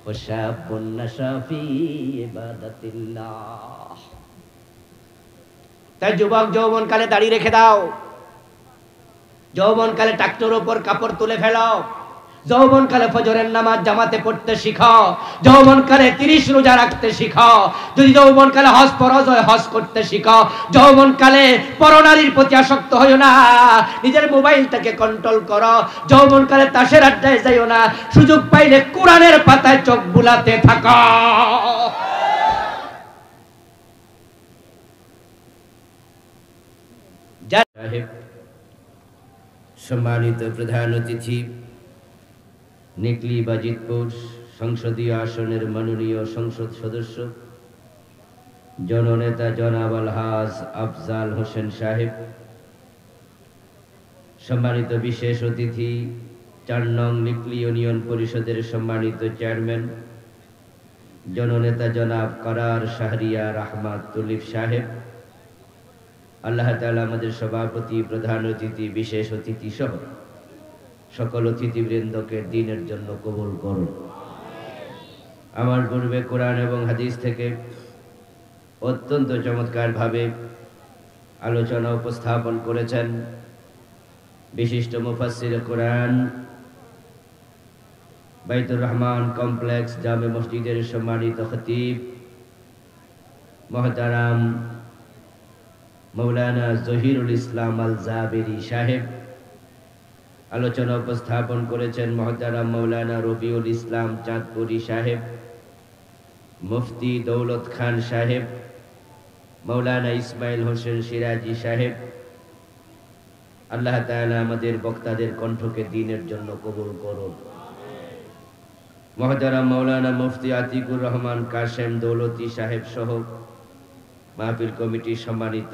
ওয়াশাবুন নাশা ফি ইবাদাতিল্লাহ। তাই যুবক যৌবনকালে দাড়ি রেখে দাও, যৌবনকালে টাকটোর উপর কাপড় তুলে ফেলো, যৌবনকালে ফজরের নামাজ জামাতে পড়তে শিখো, যৌবনকালে 30 রোজা রাখতে শিখো, যদি যৌবনকালে হজ ফরজ হয় হজ করতে শিখো, যৌবনকালে পরনারীর প্রতি আসক্ত হইও না, নিজের মোবাইলটাকে কন্ট্রোল করো, যৌবনকালে তাসের আড্ডায় যাইও না, সুযোগ পাইলে কোরআনের পাতায় চোখ বুলাতে থাকো। সম্মানিত প্রধান অতিথি, নিকলি বাজিতপুর সংসদীয় আসনের মাননীয় সংসদ সদস্য জননেতা জনাব আলহাজ আফজাল হোসেন সাহেব, সম্মানিত বিশেষ অতিথি 4 নং নিকলি ইউনিয়ন পরিষদের সম্মানিত চেয়ারম্যান জননেতা জনাব কারার শাহরিয়া রাহমাত তুলিফ সাহেব, আল্লাহ তাআলা আমাদের সভাপতি, প্রধান অতিথি, বিশেষ অতিথি সহ সকল অতিথিবৃন্দকে দিনের জন্য কবুল করুন। আমার পূর্বে কোরআন এবং হাদিস থেকে অত্যন্ত চমৎকার ভাবে আলোচনা উপস্থাপন করেছেন বিশিষ্ট মুফাসসির কোরআন, বাইতুর রহমান কমপ্লেক্স জামে মসজিদের সম্মানিত খতিব মুহতারাম মৌলানা জহিরুল ইসলাম আল জাবেরি সাহেব। আলোচনা উপস্থাপন করেছেন মুহতারাম মৌলানা রবিউল ইসলাম চাঁদপুরি সাহেব, মুফতি দৌলত খান সাহেব, মৌলানা ইসমাইল হোসেন সিরাজি সাহেব। আল্লাহ তাআলা আমাদের বক্তাদের কণ্ঠকে দ্বীনের জন্য কবুল করুন। মুহতারাম মৌলানা মুফতি আতিকুর রহমান কাশেম দৌলতি সাহেব সহ মাহফিল কমিটির সম্মানিত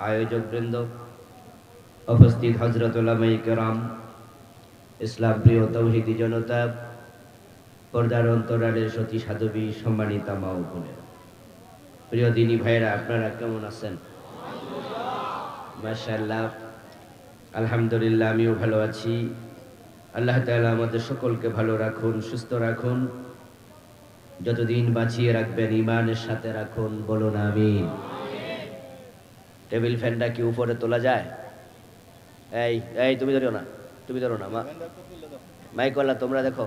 আয়োজকবৃন্দ, উপস্থিত হযরত উলামায়ে কেরাম, ইসলাম প্রিয় তৌহিদি জনতা, পর্দার অন্তরালের সতী সাধবী সম্মানিতা মা ও বোনেরা, প্রিয় দিনী ভাইয়েরা, আপনারা কেমন আছেন? মাশাআল্লাহ, আলহামদুলিল্লাহ, আমিও ভালো আছি। আল্লাহ তাআলা আমাদের সকলকে ভালো রাখুন, সুস্থ রাখুন, যতদিন বাঁচিয়ে রাখবেন ঈমানের সাথে রাখুন, বলুন আমিন। টেবিল ফ্যানটা কি উপরে তোলা যায়? এই এই তুমি ধরো না, তুমি ধরো না মা, মাইকওয়ালা তোমরা দেখো।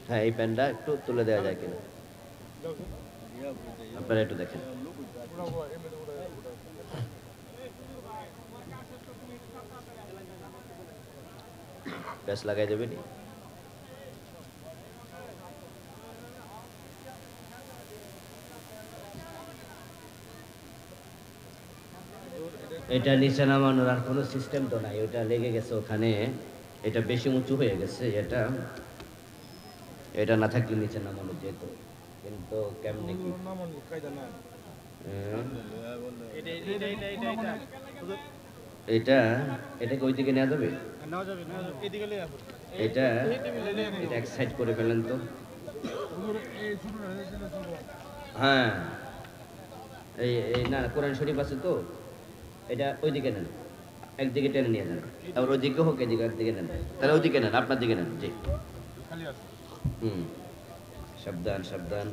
হ্যাঁ, এই ফ্যানটা একটু তুলে দেওয়া যায় কিনা, আপনারা একটু দেখেন। গ্যাস লাগাই দেবে নি? এটা নিচে নামানোর আর কোনো সিস্টেম তো নাই, ওটা লেগে গেছে ওখানে, এটা বেশি উঁচু হয়ে গেছে। এটা না থাকলে নিচে নামানো যেত, কিন্তু কেমনে কি এটা এটাকে ওই দিকে নেওয়া যাবে? এটা এটা এক সাইড করে ফেলেন তো। হ্যাঁ, এই না, কোরআন শরীফ আছে তো, এটা ওইদিকে নেন, একদিকে টেনে নিয়ে যান, আবার ওইদিকে হোক, এদিকে একদিকে নেন, তাহলে ওইদিকে নেন, আপনার দিকে নেন। জি, সাবধান সাবধান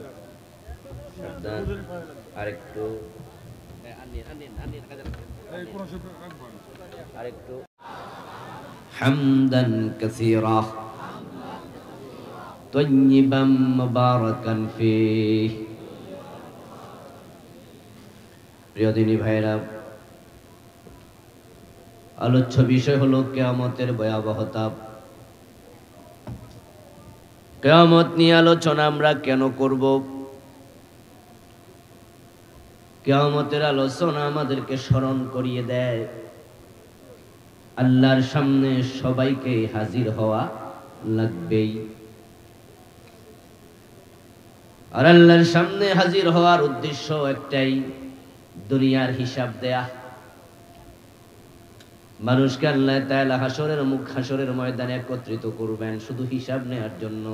সাবধান, আরেকটু আরেকটু। হামদান কাসীরা তাইয়িবাম মুবারাকান ফীহ। প্রিয় দিনী ভাইরা, আলোচ্য বিষয় হলো কিয়ামতের ভয়াবহতা। কিয়ামত নিয়ে আলোচনা আমরা কেন করব? কিয়ামতের আলোচনা আমাদেরকে স্মরণ করিয়ে দেয় আল্লাহর সামনে সবাইকে হাজির হওয়া লাগবেই। আর আল্লাহর সামনে হাজির হওয়ার উদ্দেশ্য একটাই, দুনিয়ার হিসাব দেয়া। মানুষকে আল্লাহ তাআলা হাসরের ময়দানে একত্রিত করবেন শুধু হিসাব নেওয়ার জন্য।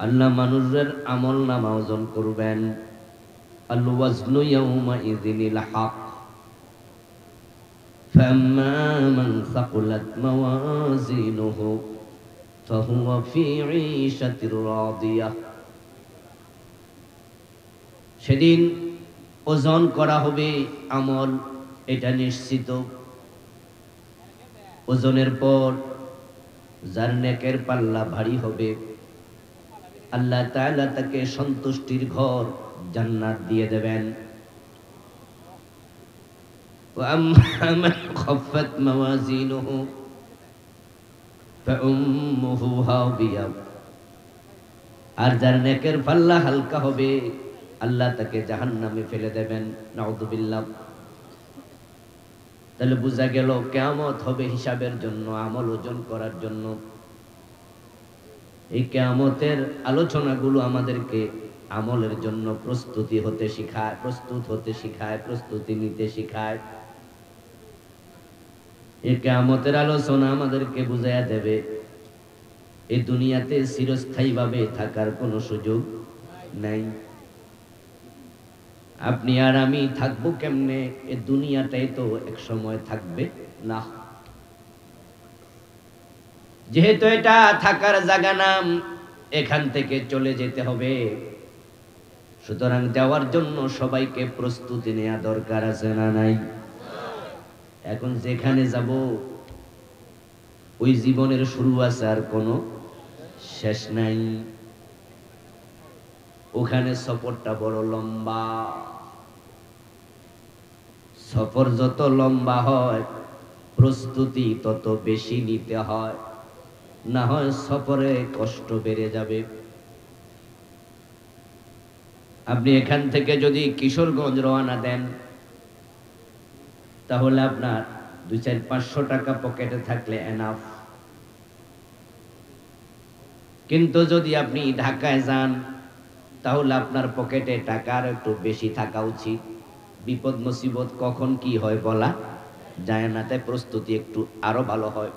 আল্লাহ মানুষের আমল নামা ওজন করবেন। আল ওয়াজনু ইয়াউমাইযিনিল হক, ফাম্মা মান সাকুলাত মাওয়াজিনুহু ফাহুয়া ফি ঈশাতির রাদিয়াহ। সেদিন ওজন করা হবে আমল, এটা নিশ্চিত। ওজনের পর যার নেকের পাল্লা ভারী হবে, আল্লাহ তাআলা তাকে সন্তুষ্টির ঘর জান্নাত দিয়ে দেবেন। ওয়া আম্মা মান খাফফাত মাওয়াজিনুহু ফাউম্মুহু হাবিয়া। আর যার নেকের পাল্লা হালকা হবে, আল্লাহ তাকে জাহান্নামে ফেলে দেবেন, নাউযুবিল্লাহ। তাহলে বোঝা গেল কিয়ামত হবে হিসাবের জন্য, আমল ওজন করার জন্য। এই কিয়ামতের আলোচনাগুলো আমাদেরকে আমলের জন্য প্রস্তুত হতে শিখায়, প্রস্তুতি নিতে শিখায়। এই কিয়ামতের আলোচনা আমাদেরকে বুঝাইয়া দেবে এই দুনিয়াতে চিরস্থায়ীভাবে থাকার কোনো সুযোগ নাই। আপনি আর আমি থাকবো কেমনে? এই দুনিয়াটাই তো এক সময় থাকবে না। যেহেতু এটা থাকার জায়গা নাম, এখান থেকে চলে যেতে হবে। সুতরাং যাওয়ার জন্য সবাইকে প্রস্তুতি নেওয়া দরকার আছে না নাই? এখন যেখানে যাব ওই জীবনের শুরু আছে, আর কোনো শেষ নাই। ওখানে সফরটা বড় লম্বা। সফর যত লম্বা হয়, প্রস্তুতি তত বেশি নিতে হয়, না হয় সফরে কষ্ট বেড়ে যাবে। আপনি এখান থেকে যদি কিশোরগঞ্জ রওনা দেন, তাহলে আপনার 200-500 টাকা পকেটে থাকলে এনাফ। কিন্তু যদি আপনি ঢাকায় যান, তাহলে আপনার পকেটে টাকার একটু বেশি থাকা উচিত। বিপদ মুসিবত কখন কি হয় বলা যায় না, তাই প্রস্তুতি একটু আরো ভালো হয়।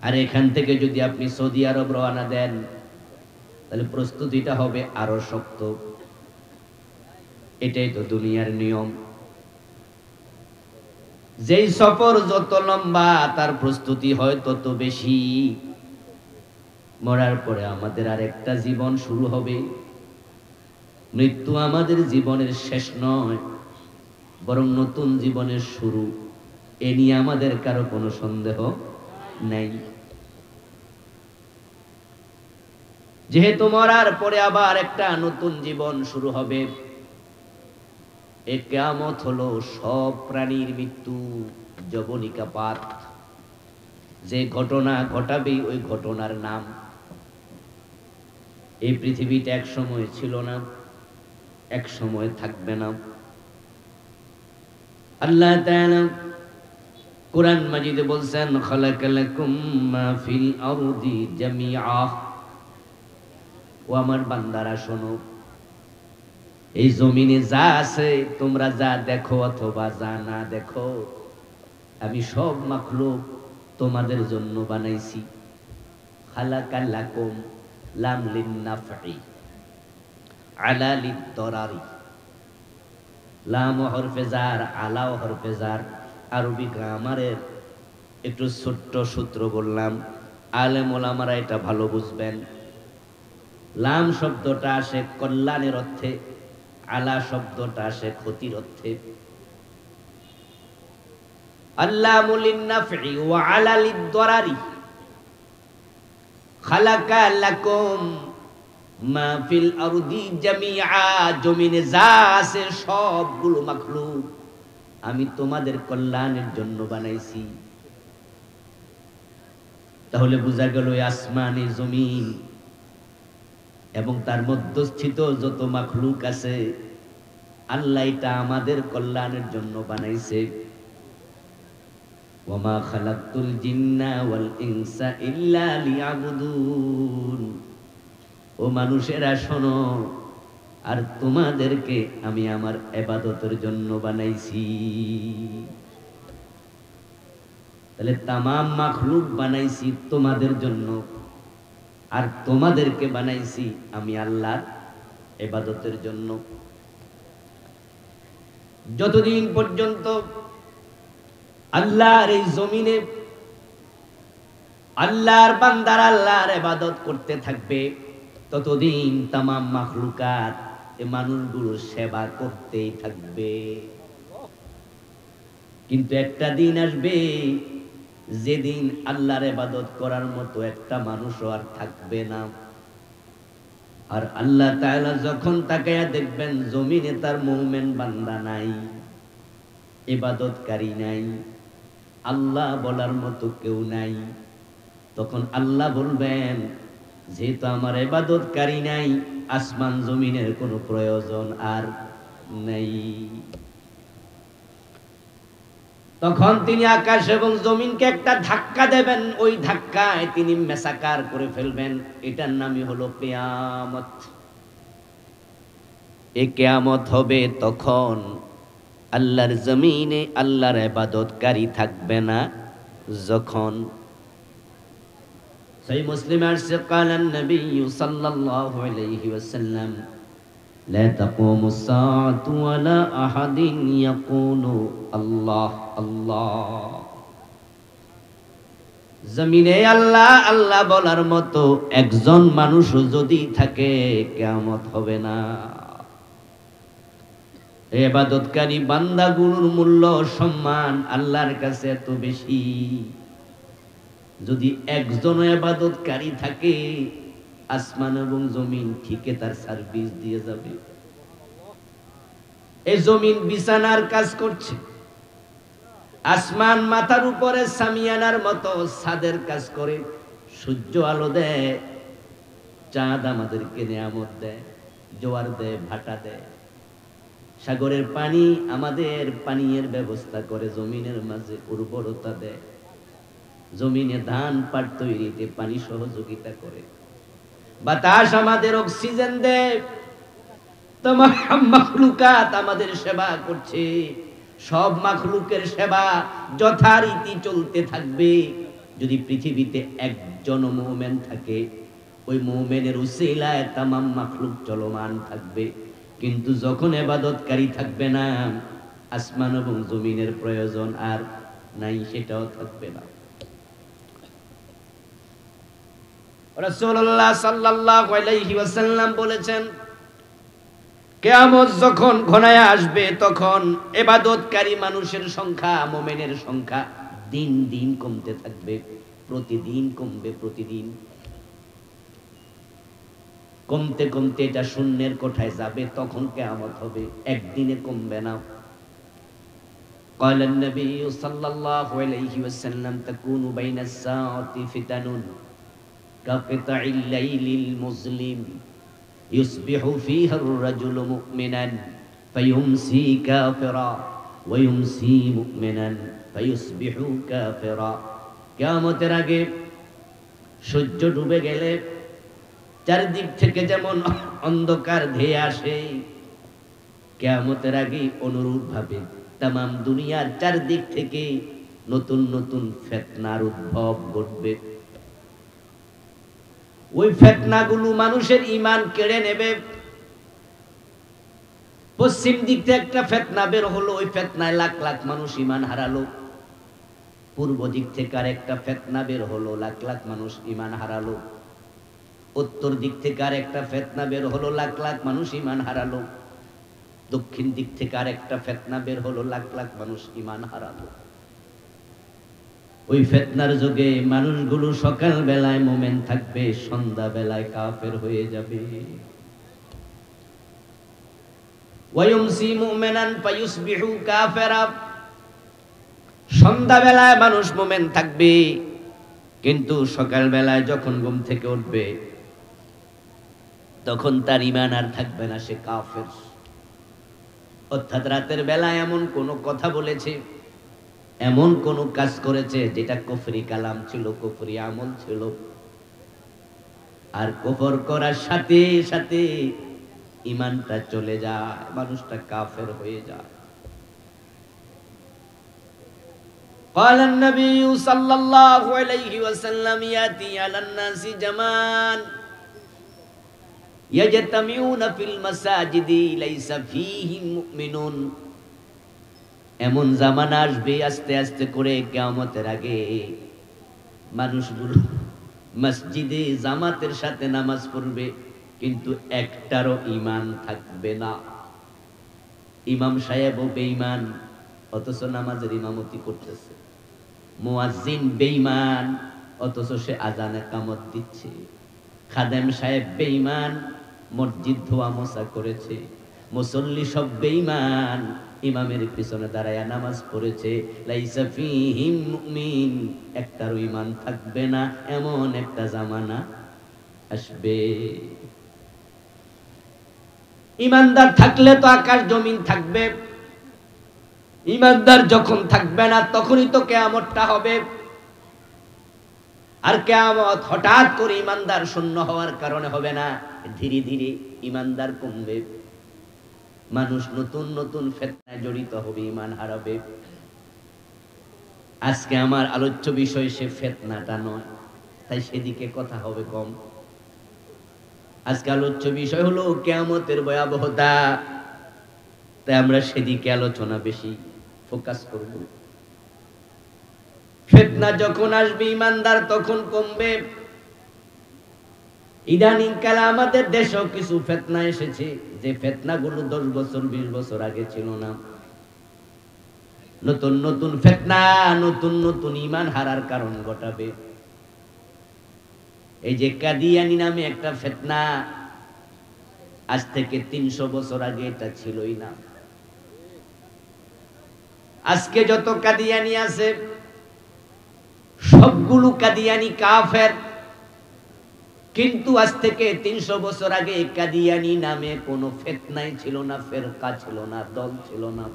আর এখান থেকে যদি আপনি সৌদি আরব রওনা দেন তাহলে প্রস্তুতিটা হবে আরো শক্ত। এটাই তো দুনিয়ার নিয়ম। যেই সফর যত লম্বা তার প্রস্তুতি হয় তত বেশি। মরার পরে আমাদের আরেকটা জীবন শুরু হবে। মৃত্যু আমাদের জীবনের শেষ নয়, বরং নতুন জীবনের শুরু। এ নিয়ে আমাদের কারো কোনো সন্দেহ নেই। যেহেতু মরার পরে আবার একটা নতুন জীবন শুরু হবে, এ কিয়ামত হলো সব প্রাণীর মৃত্যু, যবনিকাপাত। যে ঘটনা ঘটাবে ওই ঘটনার নাম। এই পৃথিবীটা এক সময় ছিল না, এক সময় থাকবে না। আল্লাহ তাআলা কুরআন মাজিদে বলছেন, খালাকালাকুম মা ফিল আরদি জামিআ। ও আমার বান্দারা শোনো, এই জমিনে যা আছে, তোমরা যা দেখো অথবা যা না দেখো, আমি সব মাখলুক তোমাদের জন্য বানাইছি। খালাকালাকুম, লাম লিন নাফঈ আলা লিদ দরারি। লাম হরফে জার, আলা হরফে জার। আরবি গ্রামারের একটু ছোট্ট সূত্র বললাম, আলেম ওলামারা এটা ভালো বুঝবেন। লাম শব্দটা আসে কল্যাণের অর্থে, আলা শব্দটা আসে ক্ষতির অর্থে। আল্লামু লিন-নাফঈ ওয়া আলা লিদ-দরারি। খালাকা লাকুম মা ফিল আরদি জামিআ। জমিনে যা আছে সবগুলো মাখলুক আমি তোমাদের কল্যাণের জন্য বানাইছি। তাহলে বোঝা গেল আসমানে জমিন এবং তার মধ্যস্থিত যত মাখলুক আছে, আল্লাহ এটা আমাদের কল্যাণের জন্য বানাইছে। ওয়ামা খালাকতুল জিন্না ওয়াল ইনসা ইল্লা লিয়াবুদুন। ও মানুষেরা শোনো, আর তোমাদেরকে আমি আমার ইবাদতের জন্য বানাইছি। তাহলে তামাম মাখলুক বানাইছি তোমাদের জন্য, আর তোমাদেরকে বানাইছি আমি আল্লাহর ইবাদতের জন্য। যতদিন পর্যন্ত আল্লাহর এই জমিনে আল্লাহর বান্দারা আল্লাহর ইবাদত করতে থাকবে, ততদিন তামাম মাখলুকাত এই মানুষগুলোর সেবা করতেই থাকবে। কিন্তু একটা দিন আসবে যেদিন আল্লাহর ইবাদত করার মতো একটা মানুষও আর থাকবে না। আর আল্লাহ তাআলা যখন তাকায়া দেখবেন জমিনে তার মুমিন বান্দা নাই, ইবাদতকারী নাই, আল্লাহ বলার মতো কেউ নাই, তখন আল্লাহ বলবেন, যেহেতু আমার ইবাদতকারী নাই, আসমান জমিনের কোনো প্রয়োজন আর নেই। তখন তিনি আকাশ এবং জমিনকে একটা ধাক্কা দেবেন, ওই ধাক্কায় তিনি মেসাকার করে ফেলবেন। এটার নামই হলো কিয়ামত। এই কিয়ামত হবে তখন আল্লাহর জমিনে আল্লাহর ইবাদতকারী থাকবে না। যখন সহিহ মুসলিম আসছে, ক্বালান নবী সাল্লাল্লাহু আলাইহি ওয়াসাল্লাম, لا تقوم الساعة ولا أحد يقول الله الله। জমিনে আল্লাহ আল্লাহ বলার মতো একজন মানুষ যদি থাকে, কিয়ামত হবে না। ইবাদতকারী বান্দাগুলোর মূল্য সম্মান আল্লাহর কাছে এত বেশি, যদি একজন ইবাদতকারী থাকে, আসমান এবং জমিন ঠিকই তার সার্ভিস দিয়ে যাবে। এই জমিন বিছানার কাজ করছে, আসমান মাথার উপরে সামিয়ানার মতো ছাদের কাজ করে, সূর্য আলো দেয়, চাঁদ আমাদেরকে নিয়ামত দেয়, জোয়ার দেয়, ভাটা দেয়, সাগরের পানি আমাদের পানীয়ের ব্যবস্থা করে, জমিনের মাঝে উর্বরতা দেয়, জমিনে ধান পাট তৈরিতে পানি সহযোগিতা করে, বাতাস আমাদের অক্সিজেন দেয়, তামাম মাখলুকাত আমাদের সেবা করছে, সব মাখলুকের সেবা যথারীতি চলতে থাকবে। যদি পৃথিবীতে একজন মুমিন থাকে, ওই মুমিনের উসিলায় তামাম মাখলুক চলমান থাকবে। কিন্তু যখন ইবাদতকারী থাকবে না, আসমান এবং জমিনের প্রয়োজন আর নাই, সেটাও থাকবে না। রাসূলুল্লাহ সাল্লাল্লাহু আলাইহি ওয়াসাল্লাম বলেছেন, কিয়ামত যখন ঘনায় আসবে তখন ইবাদতকারী মানুষের সংখ্যা, মুমিনের সংখ্যা দিন দিন কমতে থাকবে, প্রতিদিন কমবে, প্রতিদিন কমতে কমতে এটা শূন্যের কোঠায় যাবে। তখন কিয়ামত হবে, একদিনে কমবে না। قال النبي صلى الله عليه وسلم تكون بين الساعة فتن كقطع الليل المظلم يصبح فيها الرجل مؤمنا فيمسي كافرا ويمسي مؤمنا فيصبح كافرا। কিয়ামতের আগে সূর্য ডুবে গেলে চারদিক থেকে যেমন অন্ধকার ধেয়ে আসে, কিয়ামতের আগে অনুরূপ ভাবে তামাম দুনিয়ার চারদিক থেকে নতুন নতুন ফিতনার উদ্ভব ঘটবে। ওই ফিতনাগুলো মানুষের ঈমান কেড়ে নেবে। পশ্চিম দিক থেকে একটা ফিতনা বের হলো, ওই ফিতনায় লাখ লাখ মানুষ ঈমান হারালো। পূর্ব দিক থেকে আরেকটা ফিতনা বের হলো, লাখ লাখ মানুষ ঈমান হারালো। উত্তর দিক থেকে আরেকটা ফিতনা বের হলো, লাখ লাখ মানুষ ঈমান হারালো। দক্ষিণ দিক থেকে আরেকটা ফিতনা বের হলো, লাখ লাখ মানুষ ঈমান হারালো। ওই ফিতনার যুগে মানুষগুলো সকাল বেলায় মুমিন থাকবে, সন্ধ্যা বেলায় কাফের হয়ে যাবে। ওয়ায়ুমসি মুমিনান ফায়ুসবিহু কাফিরা। সন্ধ্যা বেলায় মানুষ মুমিন থাকবে, কিন্তু সকাল বেলায় যখন ঘুম থেকে উঠবে তখন তার ঈমান আর থাকবে না, সে কাফের। অর্থাৎ রাতের বেলায় এমন কোন কথা বলেছে, এমন কোন কাজ করেছে যেটা কুফরি কালাম ছিল, কুফরি আমল ছিল, আর কুফর করার সাথে সাথে ঈমানটা চলে যায়, মানুষটা কাফের হয়ে যায়। قال النبي صلى الله عليه وسلم ياتي على الناس زمان يجتمعون في المساجد ليس فيهم مؤمنون। এমন জামানা আসবে আস্তে আস্তে করে কিয়ামতের আগে, মানুষগুলো মসজিদে জামাতের সাথে নামাজ পড়বে, কিন্তু একটারও ঈমান থাকবে না। ইমাম সাহেবও বেঈমান, অথচ নামাজের ইমামতি করতেছে। মুয়াজ্জিন বেঈমান, অথচ সে আজানে কামত দিচ্ছে। খাদেম সাহেব বেঈমান, মসজিদ ধোয়া মোছা করেছে। মুসল্লি সব বেঈমান, ইমামের পিছনে দাঁড়ায়া নামাজ পড়েছে। লাইসা ফীহিম মুমিন, একটারও ঈমান থাকবে না, এমন একটা জামানা আসবে। ঈমানদার থাকলে তো আকাশ জমিন থাকবে, ঈমানদার যখন থাকবে না তখনই তো কিয়ামতটা হবে। আর কিয়ামত হঠাৎ করে ঈমানদার শূন্য হওয়ার কারণে হবে না, ধীরে ধীরে ঈমানদার কমবে, মানুষ নতুন নতুন ফিতনায় জড়িত হবে, ঈমান হারাবে। আজকে আমার আলোচ্য বিষয় সে ফিতনাটা নয়, তাই সেদিকে কথা হবে কম। আজকে আলোচ্য বিষয় হলো কিয়ামতের ভয়াবহতা, তাই আমরা সেদিকে আলোচনা বেশি ফোকাস করব। ফিতনা যখন আসবে ঈমানদার তখন কমবে। ইদানিং কালে আমাদের দেশেও কিছু ফিতনা এসেছে, যে ফিতনাগুলো 10 বছর 20 বছর আগে ছিল না। নতুন নতুন ফিতনা, নতুন নতুন ঈমান হারার কারণ ঘটাবে। এই যে কাদিয়ানি নামে একটা ফিতনা, আজ থেকে 300 বছর আগে এটা ছিলই না। আজকে যত কাদিয়ানি আছে সবগুলো কাদিয়ানি কাফের, কিন্তু আজ থেকে 300 বছর আগে কাদিয়ানি নামে কোনো ফিতনাই ছিল না, ফেরকা ছিল না, দল ছিল না।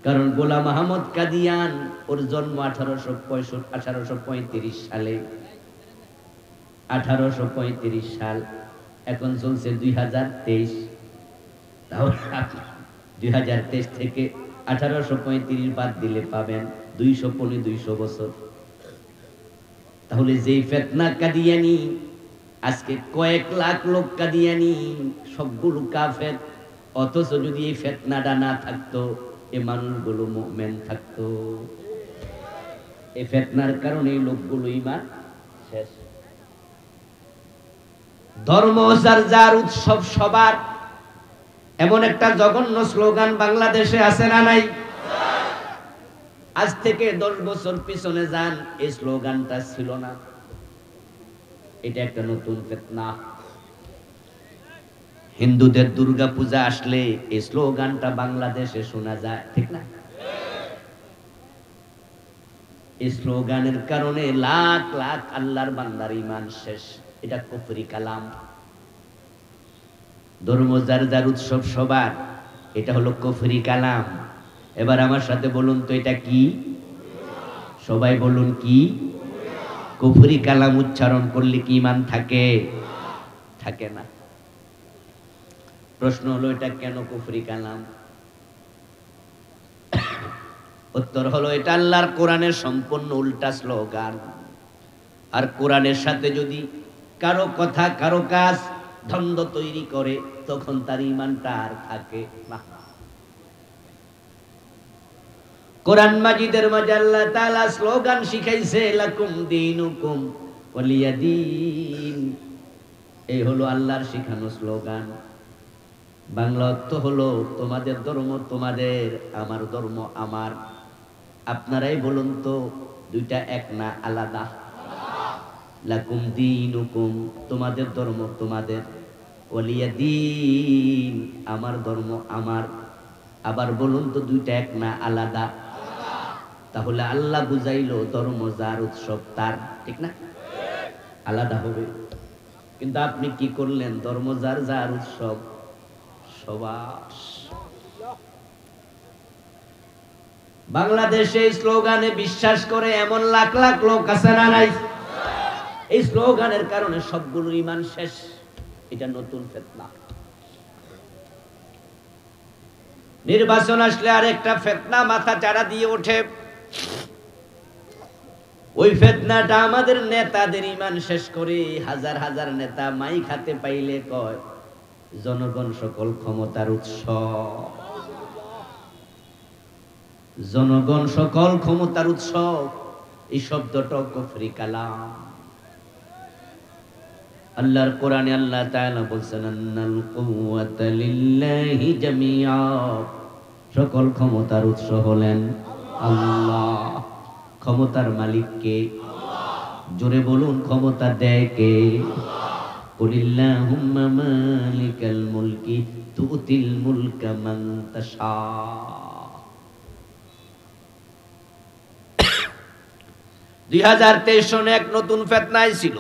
কারণ গোলাম আহমদ কাদিয়ান, ওর জন্ম 1835 সালে, 1835 সাল। এখন চলছে 2023। তাহলে 2023 থেকে 1835 বাদ দিলে পাবেন 200 বছর। তাহলে যেই ফিতনা কাদিয়ানি, আজকে কয়েক লাখ লোক কাদিয়ানি, সবগুলো কাফের। অথচ যদি এই ফিতনাটা না থাকতো, এই মানুষগুলো মুমিন থাকতো। এই ফিতনার কারণে এই লোকগুলো ঈমান শেষ। ধর্ম যার যার, উৎসব সবার, এমন একটা জঘন্য স্লোগান বাংলাদেশে আছে না নাই? আজ থেকে 10 বছর পিছনে যান, এই স্লোগানটা ছিল না। এটা একটা নতুন ফিতনা। হিন্দুদের দুর্গা পূজা আসলে এই স্লোগানটা বাংলাদেশে শোনা যায়, ঠিক না? এই স্লোগানের কারণে লাখ লাখ আল্লাহর বান্দার ঈমান শেষ। এটা কুফরি কালাম। ধর্ম যার যার, উৎসব সবার, এটা হলো কুফরি কালাম। এবার আমার সাথে বলুন তো এটা কি? সবাই বলুন কি? কুফরি কালাম উচ্চারণ করলে কি ঈমান থাকে? থাকে না। প্রশ্ন হলো এটা কেন কুফরি কালাম? উত্তর হলো এটা আল্লাহর কোরআনের সম্পূর্ণ উল্টা স্লোগান। আর কোরআনের সাথে যদি কারো কথা কারো কাজ দ্বন্দ্ব তৈরি করে, তখন তার ঈমানটা আর থাকে না। কোরআন মাজিদের মাঝে আল্লাহ তাআলা স্লোগান শিখাইছে, লাকুম দীনুকুম ওয়ালিয়াদিন। এই হলো আল্লাহর শিখানো স্লোগান। বাংলা অর্থ হলো তোমাদের ধর্ম তোমাদের, আমার ধর্ম আমার। আপনারাই বলুন তো, দুইটা এক না আলাদা? লাকুম দীনুকুম, তোমাদের ধর্ম তোমাদের, ওয়ালিয়াদিন, আমার ধর্ম আমার। আবার বলুন তো, দুইটা এক না আলাদা? তাহলে আল্লাহ বুঝাইলো ধর্ম যার, উৎসব তার, ঠিক না? আলাদা হবে। কিন্তু আপনি কি করলেন? ধর্ম যার যার, উৎসব সবার। বাংলাদেশে এই স্লোগানে বিশ্বাস করে এমন লাখ লাখ লোক আছে না নাই? এই স্লোগানের কারণে সবগুলো ঈমান শেষ। এটা নতুন ফিতনা। নির্বাচন আসলে আরেকটা ফিতনা মাথা চাড়া দিয়ে ওঠে। ওই ফিতনাটা আমাদের নেতাদের ঈমান শেষ করে। হাজার হাজার নেতা মাইক হাতে পাইলে কয়, জনগণ সকল ক্ষমতার উৎস। জনগণ সকল ক্ষমতার উৎস, এই শব্দটা কুফরি কালাম। আল্লাহর কোরআনে আল্লাহ তাআলা বলেন, আন্নাল কুওয়াতা লিল্লাহি জামিআ, সকল ক্ষমতার উৎস হলেন আল্লাহ। ক্ষমতার মালিক কে? জোরে বলুন, ক্ষমতা দেয় কে? কুলিল্লাহুম্মা মালিকাল মুলকি তুতিল মুলকা মান তাশা। 2023 সনে এক নতুন ফিতনা ছিল।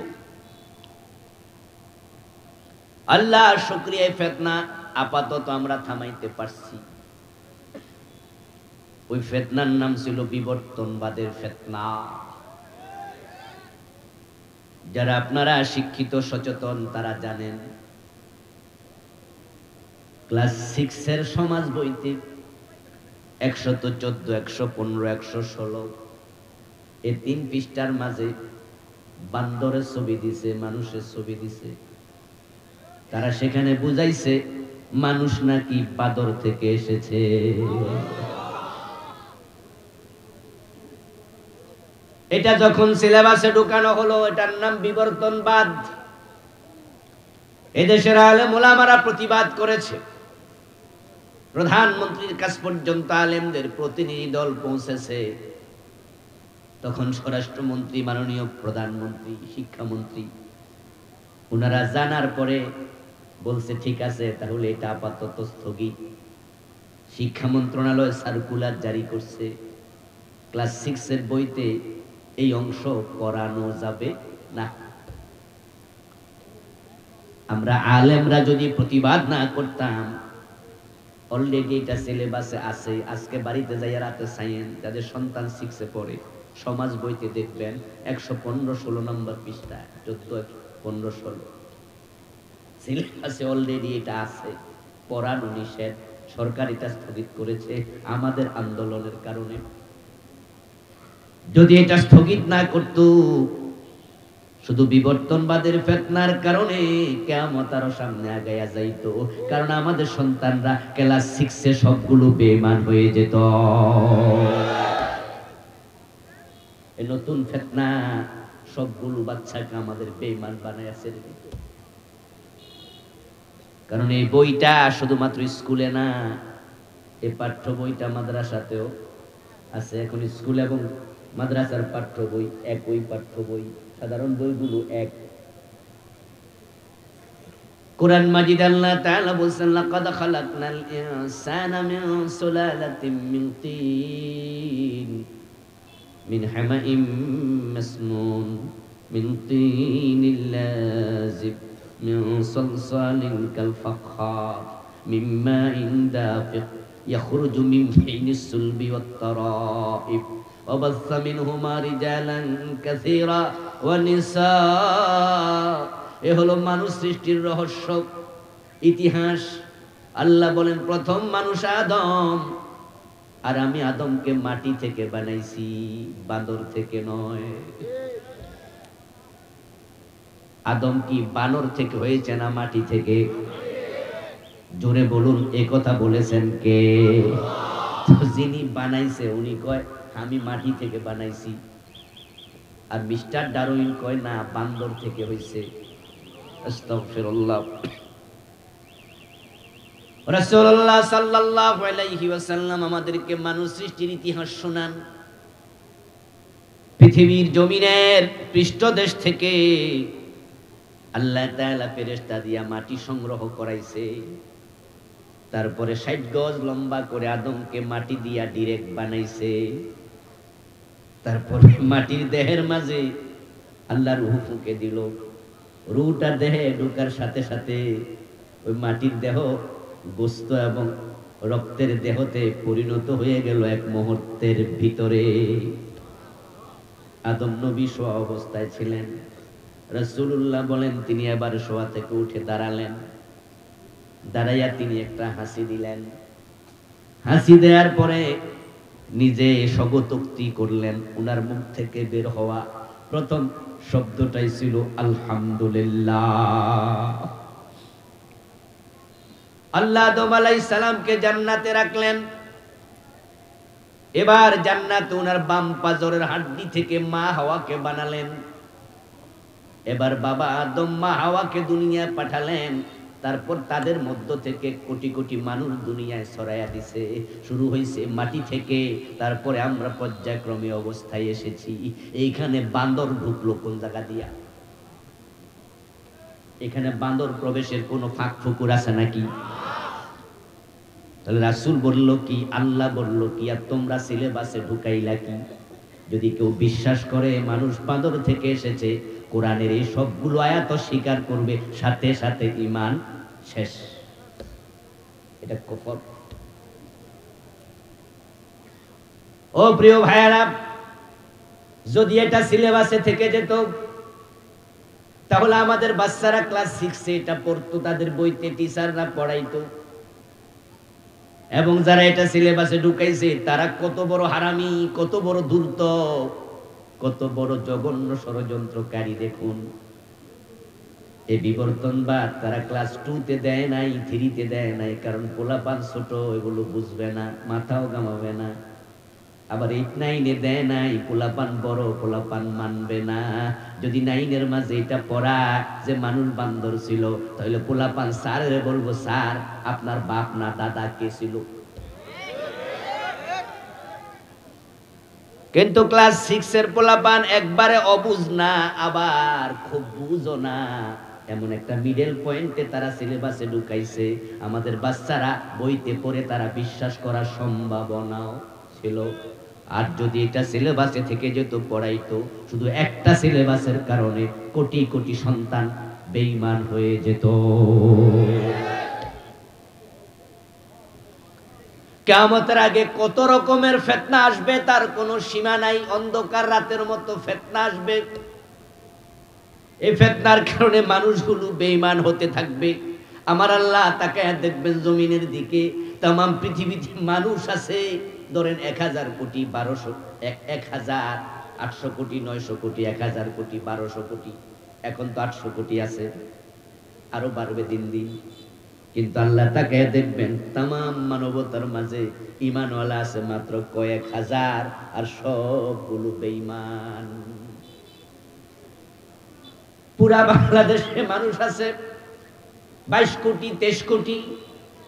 আল্লাহ শুকরিয়া, ফিতনা আপাতত আমরা থামাইতে পারছি। ওই ফিতনার নাম ছিল বিবর্তনবাদের ফিতনা। যারা আপনারা শিক্ষিত সচেতন তারা জানেন। ক্লাস 6 এর সমাজ বইতে 114, 115, 116 এই 3 পৃষ্ঠার মাঝে বান্দরের ছবি দিছে, মানুষের ছবি দিছে। তারা সেখানে বুঝাইছে মানুষ নাকি বাদর থেকে এসেছে। এটা যখন সিলেবাসে ঢুকানো হলো, এটার নাম বিবর্তনবাদ। এদেশের আলেম ওলামারা প্রতিবাদ করেছে। প্রধানমন্ত্রীর কাছ পর্যন্ত আলেমদের প্রতিনিধি দল পৌঁছেছে। তখন স্বরাষ্ট্রমন্ত্রী, মাননীয় প্রধানমন্ত্রী, শিক্ষামন্ত্রী, ওনারা জানার পরে বলছে ঠিক আছে, তাহলে এটা আপাতত স্থগিত। শিক্ষা মন্ত্রণালয় সার্কুলার জারি করছে, ক্লাস 6 এর বইতে এই অংশ পড়ানো যাবে না। আমরা আলেমরা যদি প্রতিবাদ না করতাম, অলরেডি এটা সিলেবাসে আছে। আজকে বাড়িতে যাইয়া রাতে সাইয়েন, যাদের সন্তান 6 এ পড়ে, সমাজ বইতে দেখবেন 115-16 নম্বর পৃষ্ঠা, 14, 15, 16 সিলেবাসে অলরেডি এটা আছে, পড়ানো নিষেধ। সরকার এটা স্থগিত করেছে আমাদের আন্দোলনের কারণে। যদি এটা স্থগিত না করত, শুধু বিবর্তনবাদের ফিতনার কারণে কিয়ামত আরো সামনে আগায়া যাইতো। কারণ আমাদের সন্তানরা ক্লাস 6 এ সবগুলো বেঈমান হয়ে যেত। এই নতুন ফিতনা সবগুলো বাচ্চাকে আমাদের বেঈমান বানায় ছেড়ে দিত। কারণ এই বইটা শুধুমাত্র স্কুলে না, এই পাঠ্য বইটা মাদ্রাসাতেও আছে। এখন স্কুল এবং মাদ্রাসার পাঠ্য বই একই পাঠ্য বই, সাধারণ বইগুলো এক। কুরআন মাজিদ আল্লাহ তাআলা বলেন, লাকাদ খালাকনাল ইনসানা মিন সুলালাতিন মিন তিন মিন হামাইম মাসনুন মিন তিনিল লাযিব মিন সালসালিন কাল ফাখখার মিন মাইন দাফিক ইয়াখরুজু মিন বাইনিস সুলবি ওয়াত তারাইব وبث منهما رجالا كثيرا ونساء। এ হলো মানুষ সৃষ্টির রহস্য, ইতিহাস। আল্লাহ বলেন প্রথম মানুষ আদম, আর আমি আদমকে মাটি থেকে বানাইছি, বাঁদর থেকে নয়। আদম কি বানর থেকে হয়েছে না মাটি থেকে? জোরে বলুন, এ কথা বলেছেন কে? তো যিনি বানাইছে উনি কয় আমি মাটি থেকে বানাইছি, আর মিস্টার ডারউইন কয় না বান্দর থেকে হইছে। আস্তাগফিরুল্লাহ। রাসূলুল্লাহ সাল্লাল্লাহু আলাইহি ওয়াসাল্লাম আমাদেরকে মানুষ সৃষ্টির ইতিহাস শোনান। পৃথিবীর জমিনের পৃষ্ঠদেশ থেকে আল্লাহ তাআলা ফেরেশতা দিয়া মাটি সংগ্রহ করাইছে। তারপরে 60 গজ লম্বা করে আদমকে মাটি দিয়া ডিরেক্ট বানাইছে। তারপর মাটির দেহের মাঝে আল্লাহ রূহ ফুঁকে দিল। রূহটা দেহে ঢোকার সাথে সাথে ওই মাটির দেহ গোস্ত এবং রক্তের দেহতে পরিণত হয়ে গেল এক মুহূর্তের ভিতরে। আদম নবী শোয়া অবস্থায় ছিলেন। রাসূলুল্লাহ বলেন তিনি আবার শোয়া থেকে উঠে দাঁড়ালেন। দাঁড়াইয়া তিনি একটা হাসি দিলেন। হাসি দেওয়ার পরে নিজে স্বগতোক্তি করলেন। উনার মুখ থেকে বের হওয়া প্রথম শব্দটাই ছিল আলহামদুলিল্লাহ। আল্লাহ আদম আলাইহিস সালামকে জান্নাতে রাখলেন। এবার জান্নাতে উনার বাম পাজরের হাড্ডি থেকে মা হাওয়াকে বানালেন। এবার বাবা আদম মা হাওয়াকে দুনিয়ায় পাঠালেন। তারপর তাদের মধ্য থেকে কোটি কোটি মানুষ দুনিয়ায় ছড়াইয়া দিছে। শুরু হয়েছে মাটি থেকে, তারপরে আমরা পর্যায়ক্রমে অবস্থায় এসেছি। এইখানে বান্দর ঢুকলো কোন জায়গা দিয়া? এখানে বান্দর প্রবেশের কোনো ফাঁক ফুকুর আছে নাকি? তাহলে রাসূল বলল কি, আল্লাহ বলল কি, আর তোমরা সিলেবাসে ঢুকাইলা কি? যদি কেউ বিশ্বাস করে মানুষ বান্দর থেকে এসেছে, কোরআনের এই সবগুলো আয়াত স্বীকার করবে, সাথে সাথে ঈমান শেষ। এটা কুফর। ও প্রিয় ভাইয়ারা, যদি এটা সিলেবাসে থেকে যেত তাহলে আমাদের বাচ্চারা ক্লাস 6 এ এটা পড়তো, তাদের বইতে টিচাররা পড়াইতো। এবং যারা এটা সিলেবাসে ঢুকাইছে তারা কত বড় হারামি, কত বড় ধূর্ত, কত বড় জঘন্য ষড়যন্ত্রকারী দেখুন। এই বিবর্তনবাদ তারা ক্লাস 2 তে দেয় নাই, 3 তে দেয় নাই, কারণ পোলাপান ছোট, এগুলো বুঝবে না, মাথাও গামাবে না। আবার 8, 9 এ দেয় নাই, পোলাপান বড়, পোলাপান মানবে না। যদি 9 এর মাঝে এটা পড়া যে মানুষ বান্দর ছিল, তাহলে পোলাপান স্যারের বলবো, স্যার আপনার বাপ না দাদা কে ছিল? কিন্তু ক্লাস 6 এর পোলাপান একবারে অবুঝ না, আবার খুব বুঝো না, এমন একটা মিডল পয়েন্টে তারা সিলেবাসে ঢুকাইছে। আমাদের বাচ্চারা বইতে পড়ে তারা বিশ্বাস করার সম্ভাবনাও ছিল। আর যদি এটা সিলেবাসে থেকে যেত, পড়াইতো, শুধু একটা সিলেবাসের কারণে কোটি কোটি সন্তান বেঈমান হয়ে যেত। কিয়ামতের আগে কত রকমের ফিতনা আসবে তার কোনো সীমা নাই। অন্ধকার রাতের মতো ফিতনা আসবে। এই ফিতনার কারণে মানুষগুলো বেঈমান হতে থাকবে। আমার আল্লাহ তাকায় দেখবেন জমিনের দিকে, তামাম পৃথিবীতে মানুষ আছে ধরেন 1000 কোটি 1200 1800 কোটি 900 কোটি 1000 কোটি 1200 কোটি, এখন তো 800 কোটি আছে, আরো বাড়বে দিন দিন। কিন্তু আল্লাহ তাকায় দেখবেন তামাম মানবতার মাঝে ঈমানওয়ালা আছে মাত্র কয়েক হাজার, আর সবগুলো বেঈমান। পুরা বাংলাদেশে মানুষ আছে 22 কোটি 23 কোটি,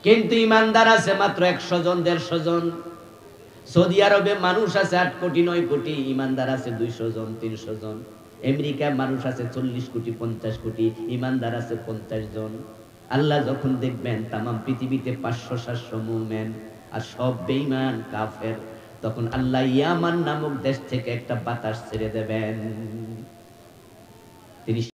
কিন্তু ইমানদার আছে মাত্র 100 জন 150 জন। সৌদি আরবে মানুষ আছে 8 কোটি 9 কোটি, ইমানদার আছে 200 জন 300 জন। আমেরিকায় মানুষ আছে 40 কোটি 50 কোটি, ইমানদার আছে 50 জন। আল্লাহ যখন দেখবেন তামাম পৃথিবীতে 500-700 মুমিন আর সব বেঈমান কাফের, তখন আল্লাহ ইয়ামান নামক দেশ থেকে একটা বাতাস ছেড়ে দেবেন। তিনি